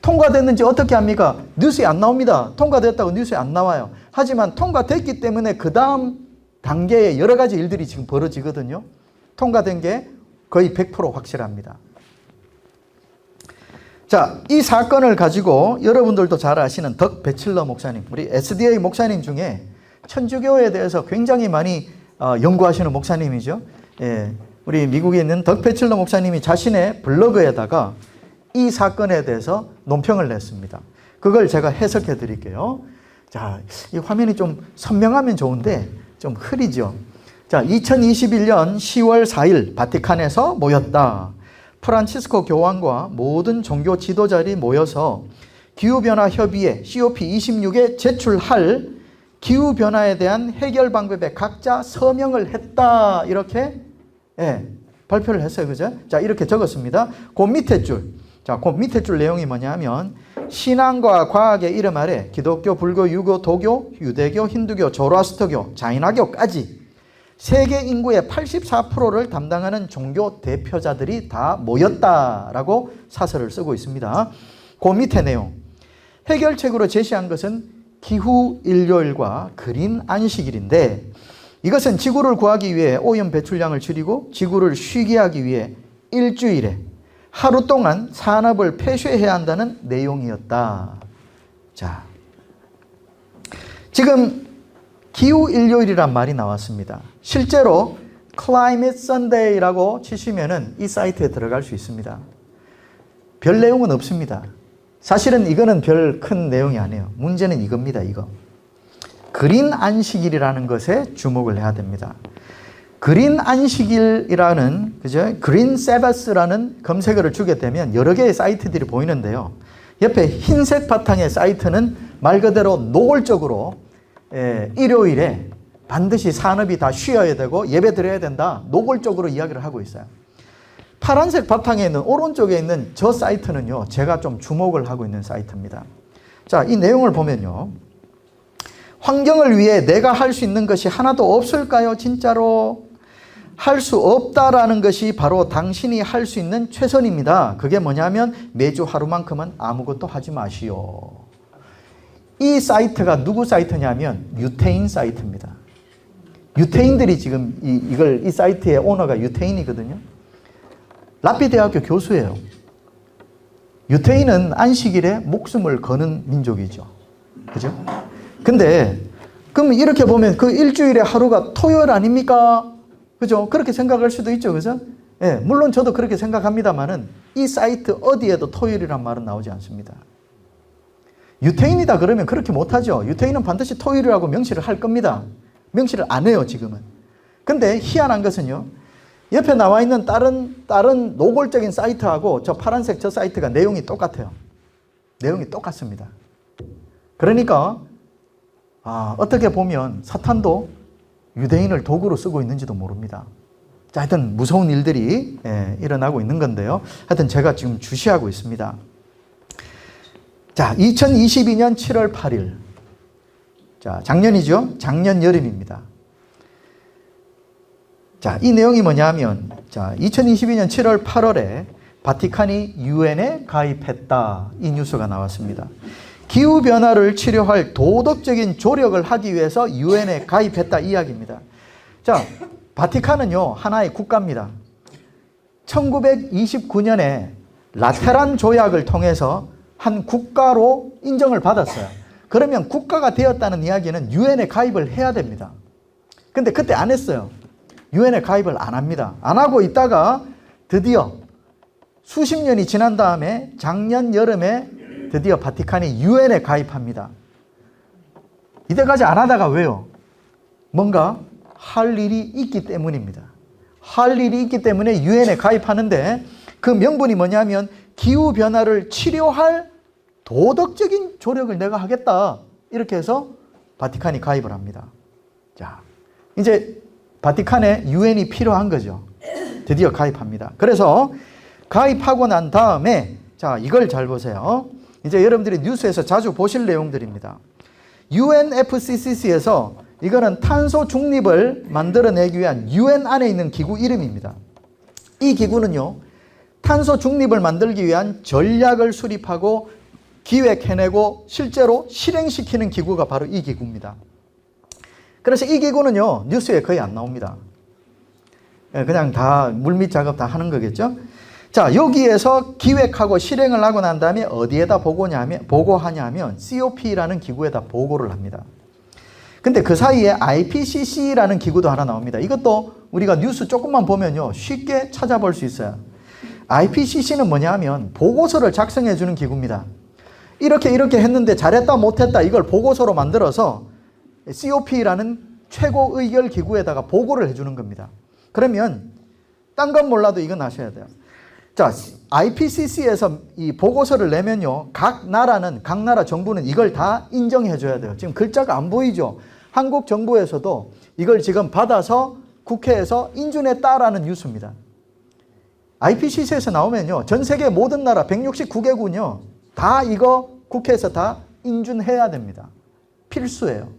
통과됐는지 어떻게 합니까? 뉴스에 안 나옵니다. 통과됐다고 뉴스에 안 나와요. 하지만 통과됐기 때문에 그 다음 단계에 여러 가지 일들이 지금 벌어지거든요. 통과된 게 거의 100% 확실합니다. 자, 이 사건을 가지고 여러분들도 잘 아시는 덕 배칠러 목사님, 우리 SDA 목사님 중에 천주교에 대해서 굉장히 많이 연구하시는 목사님이죠. 예, 우리 미국에 있는 덕 배칠러 목사님이 자신의 블로그에다가 이 사건에 대해서 논평을 냈습니다. 그걸 제가 해석해 드릴게요. 자, 이 화면이 좀 선명하면 좋은데 좀 흐리죠. 자, 2021년 10월 4일 바티칸에서 모였다. 프란치스코 교황과 모든 종교 지도자들이 모여서 기후변화 협의회 COP26에 제출할 기후변화에 대한 해결 방법에 각자 서명을 했다. 이렇게 발표를 했어요. 그죠? 자, 이렇게 적었습니다. 그 밑에 줄. 자, 그 밑에 줄 내용이 뭐냐면 신앙과 과학의 이름 아래 기독교, 불교, 유교, 도교, 유대교, 힌두교, 조로아스터교, 자이나교까지 세계 인구의 84%를 담당하는 종교 대표자들이 다 모였다라고 사설을 쓰고 있습니다. 그 밑에 내용. 해결책으로 제시한 것은 기후 일요일과 그린 안식일인데 이것은 지구를 구하기 위해 오염 배출량을 줄이고 지구를 쉬게 하기 위해 일주일에 하루 동안 산업을 폐쇄해야 한다는 내용이었다. 자, 지금 기후 일요일이란 말이 나왔습니다. 실제로 Climate Sunday라고 치시면은 이 사이트에 들어갈 수 있습니다. 별 내용은 없습니다. 사실은 이거는 별 큰 내용이 아니에요. 문제는 이겁니다. 이거. 그린 안식일이라는 것에 주목을 해야 됩니다. 그린 안식일이라는, 그죠? 그린 세바스라는 검색어를 주게 되면 여러 개의 사이트들이 보이는데요. 옆에 흰색 바탕의 사이트는 말 그대로 노골적으로 일요일에 반드시 산업이 다 쉬어야 되고 예배 드려야 된다. 노골적으로 이야기를 하고 있어요. 파란색 바탕에 있는 오른쪽에 있는 저 사이트는요. 제가 좀 주목을 하고 있는 사이트입니다. 자, 이 내용을 보면요. 환경을 위해 내가 할 수 있는 것이 하나도 없을까요? 진짜로? 할 수 없다라는 것이 바로 당신이 할 수 있는 최선입니다. 그게 뭐냐면 매주 하루만큼은 아무것도 하지 마시오. 이 사이트가 누구 사이트냐면 유태인 사이트입니다. 유태인들이 지금 이 사이트의 오너가 유태인이거든요. 라피 대학교 교수예요. 유태인은 안식일에 목숨을 거는 민족이죠. 그죠? 근데 그럼 이렇게 보면 그 일주일에 하루가 토요일 아닙니까? 그죠? 그렇게 생각할 수도 있죠. 그죠? 예, 물론 저도 그렇게 생각합니다만은 이 사이트 어디에도 토요일이란 말은 나오지 않습니다. 유태인이다 그러면 그렇게 못하죠. 유태인은 반드시 토요일이라고 명시를 할 겁니다. 명시를 안 해요, 지금은. 근데 희한한 것은요. 옆에 나와 있는 다른 노골적인 사이트하고 저 파란색 저 사이트가 내용이 똑같아요. 내용이 똑같습니다. 그러니까 어떻게 보면 사탄도 유대인을 도구로 쓰고 있는지도 모릅니다. 자, 하여튼 무서운 일들이 일어나고 있는 건데요. 하여튼 제가 지금 주시하고 있습니다. 자, 2022년 7월 8일. 자, 작년이죠. 작년 여름입니다. 자, 이 내용이 뭐냐면, 자, 2022년 7월 8월에 바티칸이 유엔에 가입했다. 이 뉴스가 나왔습니다. 기후변화를 치료할 도덕적인 조력을 하기 위해서 유엔에 가입했다. 이야기입니다. 자, 바티칸은요, 하나의 국가입니다. 1929년에 라테란 조약을 통해서 한 국가로 인정을 받았어요. 그러면 국가가 되었다는 이야기는 유엔에 가입을 해야 됩니다. 근데 그때 안 했어요. 유엔에 가입을 안 합니다. 안 하고 있다가 드디어 수십 년이 지난 다음에 작년 여름에 드디어 바티칸이 유엔에 가입합니다. 이때까지 안 하다가 왜요? 뭔가 할 일이 있기 때문입니다. 할 일이 있기 때문에 유엔에 가입하는데 그 명분이 뭐냐면 기후변화를 치료할 도덕적인 조력을 내가 하겠다. 이렇게 해서 바티칸이 가입을 합니다. 자, 이제 바티칸에 유엔이 필요한 거죠. 드디어 가입합니다. 그래서 가입하고 난 다음에 자, 이걸 잘 보세요. 이제 여러분들이 뉴스에서 자주 보실 내용들입니다. UNFCCC에서 이거는 탄소 중립을 만들어내기 위한 UN 안에 있는 기구 이름입니다. 이 기구는요, 탄소 중립을 만들기 위한 전략을 수립하고 기획해내고 실제로 실행시키는 기구가 바로 이 기구입니다. 그래서 이 기구는요, 뉴스에 거의 안 나옵니다. 그냥 다 물밑 작업 다 하는 거겠죠. 자, 여기에서 기획하고 실행을 하고 난 다음에 어디에다 보고하냐면 COP라는 기구에다 보고를 합니다. 근데 그 사이에 IPCC라는 기구도 하나 나옵니다. 이것도 우리가 뉴스 조금만 보면요, 쉽게 찾아볼 수 있어요. IPCC는 뭐냐면 보고서를 작성해 주는 기구입니다. 이렇게 했는데 잘했다 못했다 이걸 보고서로 만들어서 COP라는 최고의결기구에다가 보고를 해주는 겁니다. 그러면 딴 건 몰라도 이건 아셔야 돼요. 자, IPCC에서 이 보고서를 내면요, 각 나라 정부는 이걸 다 인정해 줘야 돼요. 지금 글자가 안 보이죠? 한국 정부에서도 이걸 지금 받아서 국회에서 인준했다라는 뉴스입니다. IPCC에서 나오면요, 전 세계 모든 나라 169개군요, 다 이거 국회에서 다 인준해야 됩니다. 필수예요.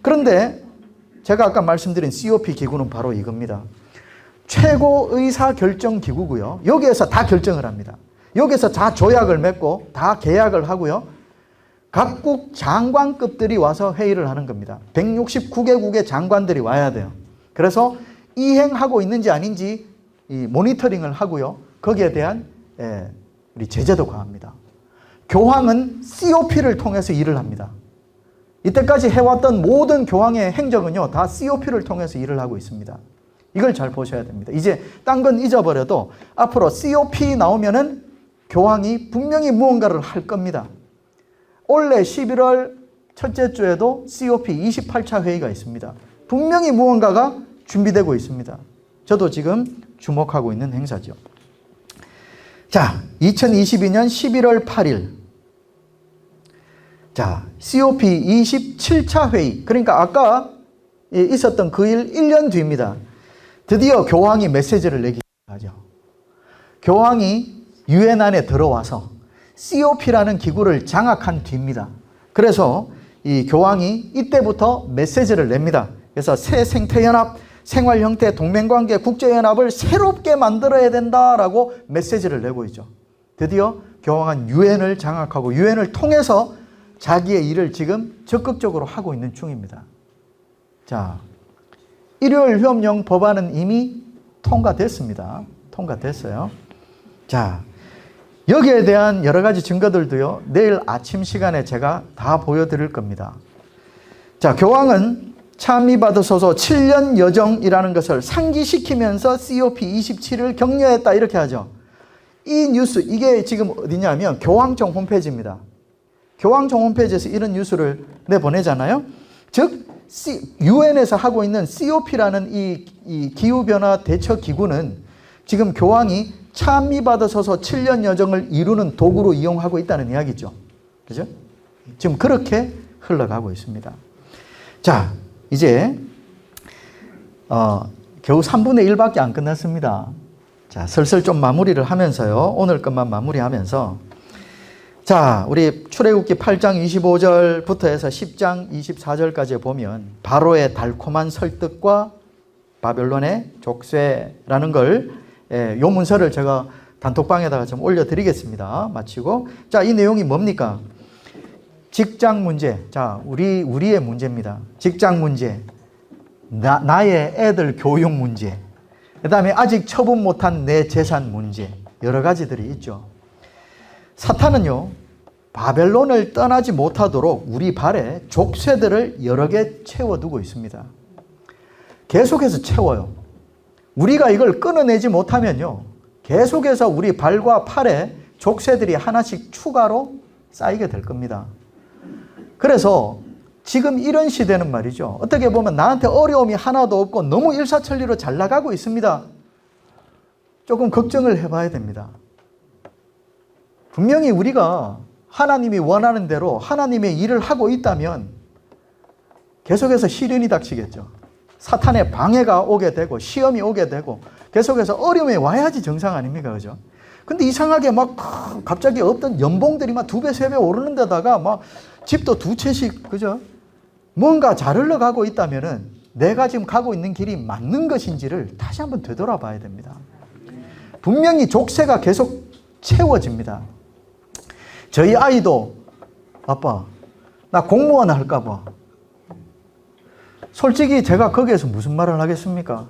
그런데 제가 아까 말씀드린 COP 기구는 바로 이겁니다. 최고 의사결정기구고요. 여기에서 다 결정을 합니다. 여기서 다 조약을 맺고 다 계약을 하고요. 각국 장관급들이 와서 회의를 하는 겁니다. 169개국의 장관들이 와야 돼요. 그래서 이행하고 있는지 아닌지 이 모니터링을 하고요. 거기에 대한 우리 제재도 가합니다. 교황은 COP를 통해서 일을 합니다. 이때까지 해왔던 모든 교황의 행적은요, 다 COP를 통해서 일을 하고 있습니다. 이걸 잘 보셔야 됩니다. 이제 딴 건 잊어버려도 앞으로 COP 나오면은 교황이 분명히 무언가를 할 겁니다. 올해 11월 첫째 주에도 COP 28차 회의가 있습니다. 분명히 무언가가 준비되고 있습니다. 저도 지금 주목하고 있는 행사죠. 자, 2022년 11월 8일. 자, COP 27차 회의. 그러니까 아까 있었던 그 일 1년 뒤입니다. 드디어 교황이 메시지를 내기 시작하죠. 교황이 유엔 안에 들어와서 COP라는 기구를 장악한 뒤입니다. 그래서 이 교황이 이때부터 메시지를 냅니다. 그래서 새 생태연합, 생활형태, 동맹관계, 국제연합을 새롭게 만들어야 된다라고 메시지를 내고 있죠. 드디어 교황은 유엔을 장악하고 유엔을 통해서 자기의 일을 지금 적극적으로 하고 있는 중입니다. 자, 일요일 휴업용 법안은 이미 통과됐습니다. 통과됐어요. 자, 여기에 대한 여러 가지 증거들도요, 내일 아침 시간에 제가 다 보여드릴 겁니다. 자, 교황은 참의받으소서 7년 여정이라는 것을 상기시키면서 COP 27을 격려했다, 이렇게 하죠. 이 뉴스, 이게 지금 어디냐면 교황청 홈페이지입니다. 교황청 홈페이지에서 이런 뉴스를 내보내잖아요. 즉, 유엔에서 하고 있는 COP라는 이 기후변화 대처 기구는 지금 교황이 참의받으소서 7년 여정을 이루는 도구로 이용하고 있다는 이야기죠. 그죠? 지금 그렇게 흘러가고 있습니다. 자, 이제 겨우 3분의 1밖에 안 끝났습니다. 자, 슬슬 좀 마무리를 하면서요. 오늘 것만 마무리하면서, 자, 우리 출애굽기 8장 25절부터 해서 10장 24절까지 보면 바로의 달콤한 설득과 바벨론의 족쇄라는 걸, 요 문서를 제가 단톡방에다가 좀 올려드리겠습니다. 마치고, 자, 이 내용이 뭡니까? 직장 문제. 자, 우리의 문제입니다. 직장 문제, 나의 애들 교육 문제, 그 다음에 아직 처분 못한 내 재산 문제, 여러 가지들이 있죠. 사탄은요, 바벨론을 떠나지 못하도록 우리 발에 족쇄들을 여러 개 채워두고 있습니다. 계속해서 채워요. 우리가 이걸 끊어내지 못하면요, 계속해서 우리 발과 팔에 족쇄들이 하나씩 추가로 쌓이게 될 겁니다. 그래서 지금 이런 시대는 말이죠, 어떻게 보면 나한테 어려움이 하나도 없고 너무 일사천리로 잘 나가고 있습니다. 조금 걱정을 해봐야 됩니다. 분명히 우리가 하나님이 원하는 대로 하나님의 일을 하고 있다면 계속해서 시련이 닥치겠죠. 사탄의 방해가 오게 되고 시험이 오게 되고 계속해서 어려움이 와야지 정상 아닙니까? 그죠? 근데 이상하게 막 갑자기 없던 연봉들이 막 2배, 3배 오르는 데다가 막 집도 2채씩, 그죠? 뭔가 잘 흘러가고 있다면은 내가 지금 가고 있는 길이 맞는 것인지를 다시 한번 되돌아봐야 됩니다. 분명히 족쇄가 계속 채워집니다. 저희 아이도, 아빠, 나 공무원 할까 봐. 솔직히 제가 거기에서 무슨 말을 하겠습니까?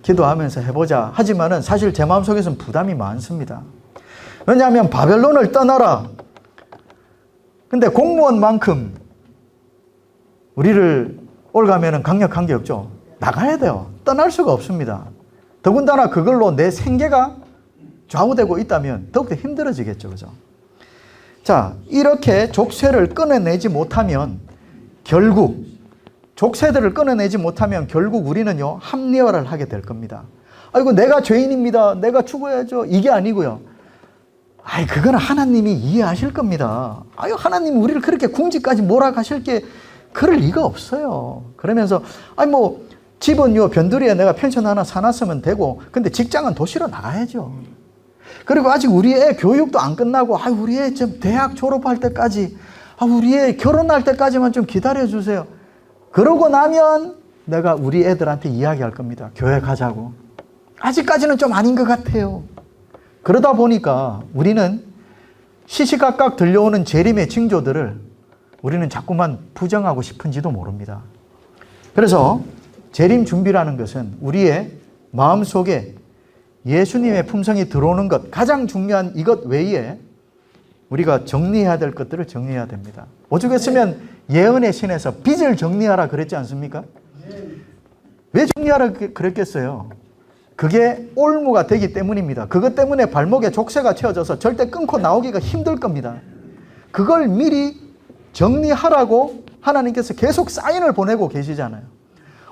기도하면서 해보자 하지만은 사실 제 마음속에서는 부담이 많습니다. 왜냐하면 바벨론을 떠나라. 근데 공무원만큼 우리를 올가면은 강력한 게 없죠. 나가야 돼요. 떠날 수가 없습니다. 더군다나 그걸로 내 생계가 좌우되고 있다면 더욱더 힘들어지겠죠. 그죠? 자, 이렇게 족쇄를 끊어내지 못하면 결국 족쇄들을 끊어내지 못하면 결국 우리는요, 합리화를 하게 될 겁니다. 아이고, 내가 죄인입니다. 내가 죽어야죠. 이게 아니고요. 아이, 그거는 하나님이 이해하실 겁니다. 아유, 하나님 우리를 그렇게 궁지까지 몰아가실 게 그럴 리가 없어요. 그러면서, 아니, 뭐, 집은 요 변두리에 내가 펜션 하나 사놨으면 되고, 근데 직장은 도시로 나가야죠. 그리고 아직 우리 애 교육도 안 끝나고, 아, 우리 애 좀 대학 졸업할 때까지, 아, 우리 애 결혼할 때까지만 좀 기다려주세요. 그러고 나면 내가 우리 애들한테 이야기할 겁니다. 교회 가자고. 아직까지는 좀 아닌 것 같아요. 그러다 보니까 우리는 시시각각 들려오는 재림의 징조들을 우리는 자꾸만 부정하고 싶은지도 모릅니다. 그래서 재림 준비라는 것은 우리의 마음속에 예수님의 품성이 들어오는 것, 가장 중요한 이것 외에 우리가 정리해야 될 것들을 정리해야 됩니다. 오죽했으면 예언의 신에서 빚을 정리하라 그랬지 않습니까? 왜 정리하라 그랬겠어요? 그게 올무가 되기 때문입니다. 그것 때문에 발목에 족쇄가 채워져서 절대 끊고 나오기가 힘들 겁니다. 그걸 미리 정리하라고 하나님께서 계속 사인을 보내고 계시잖아요.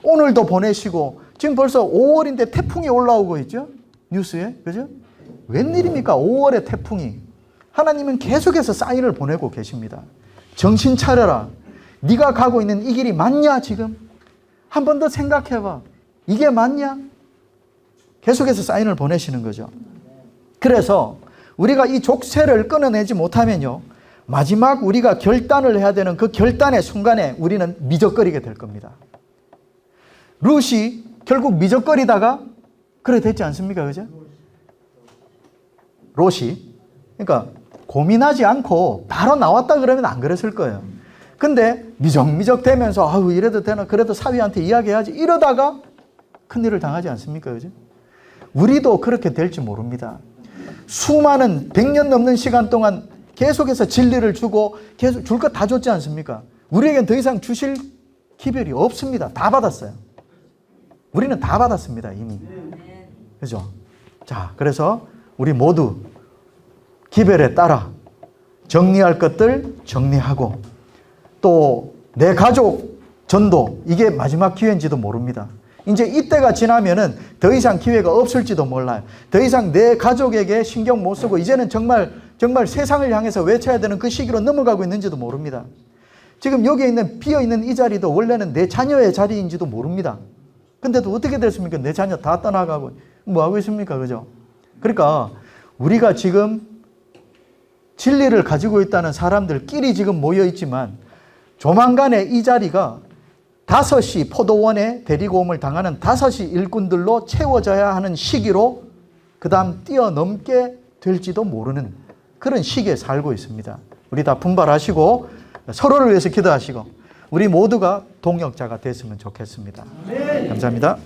오늘도 보내시고 지금 벌써 5월인데 태풍이 올라오고 있죠? 뉴스에. 그죠? 웬일입니까? 5월에 태풍이. 하나님은 계속해서 사인을 보내고 계십니다. 정신 차려라. 네가 가고 있는 이 길이 맞냐 지금? 한 번 더 생각해봐. 이게 맞냐? 계속해서 사인을 보내시는 거죠. 그래서 우리가 이 족쇄를 끊어내지 못하면요, 마지막 우리가 결단을 해야 되는 그 결단의 순간에 우리는 미적거리게 될 겁니다. 룻이 결국 미적거리다가 그래 됐지 않습니까? 그죠? 롯이. 그러니까 고민하지 않고 바로 나왔다 그러면 안 그랬을 거예요. 근데 미적미적 되면서 아유 이래도 되나, 그래도 사위한테 이야기해야지, 이러다가 큰일을 당하지 않습니까? 그죠? 우리도 그렇게 될지 모릅니다. 수많은 100년 넘는 시간 동안 계속해서 진리를 주고 계속 줄 것 다 줬지 않습니까? 우리에겐 더 이상 주실 기별이 없습니다. 다 받았어요. 우리는 다 받았습니다, 이미. 그죠? 자, 그래서 우리 모두 기별에 따라 정리할 것들 정리하고, 또 내 가족 전도, 이게 마지막 기회인지도 모릅니다. 이제 이때가 지나면은 더 이상 기회가 없을지도 몰라요. 더 이상 내 가족에게 신경 못 쓰고 이제는 정말 세상을 향해서 외쳐야 되는 그 시기로 넘어가고 있는지도 모릅니다. 지금 여기에 있는 비어있는 이 자리도 원래는 내 자녀의 자리인지도 모릅니다. 근데도 어떻게 됐습니까? 내 자녀 다 떠나가고 뭐 하고 있습니까? 그죠? 그러니까 우리가 지금 진리를 가지고 있다는 사람들끼리 지금 모여 있지만 조만간에 이 자리가 5시 포도원에 데리고 옴을 당하는 5시 일꾼들로 채워져야 하는 시기로 그 다음 뛰어넘게 될지도 모르는 그런 시기에 살고 있습니다. 우리 다 분발하시고 서로를 위해서 기도하시고 우리 모두가 동역자가 됐으면 좋겠습니다. 감사합니다.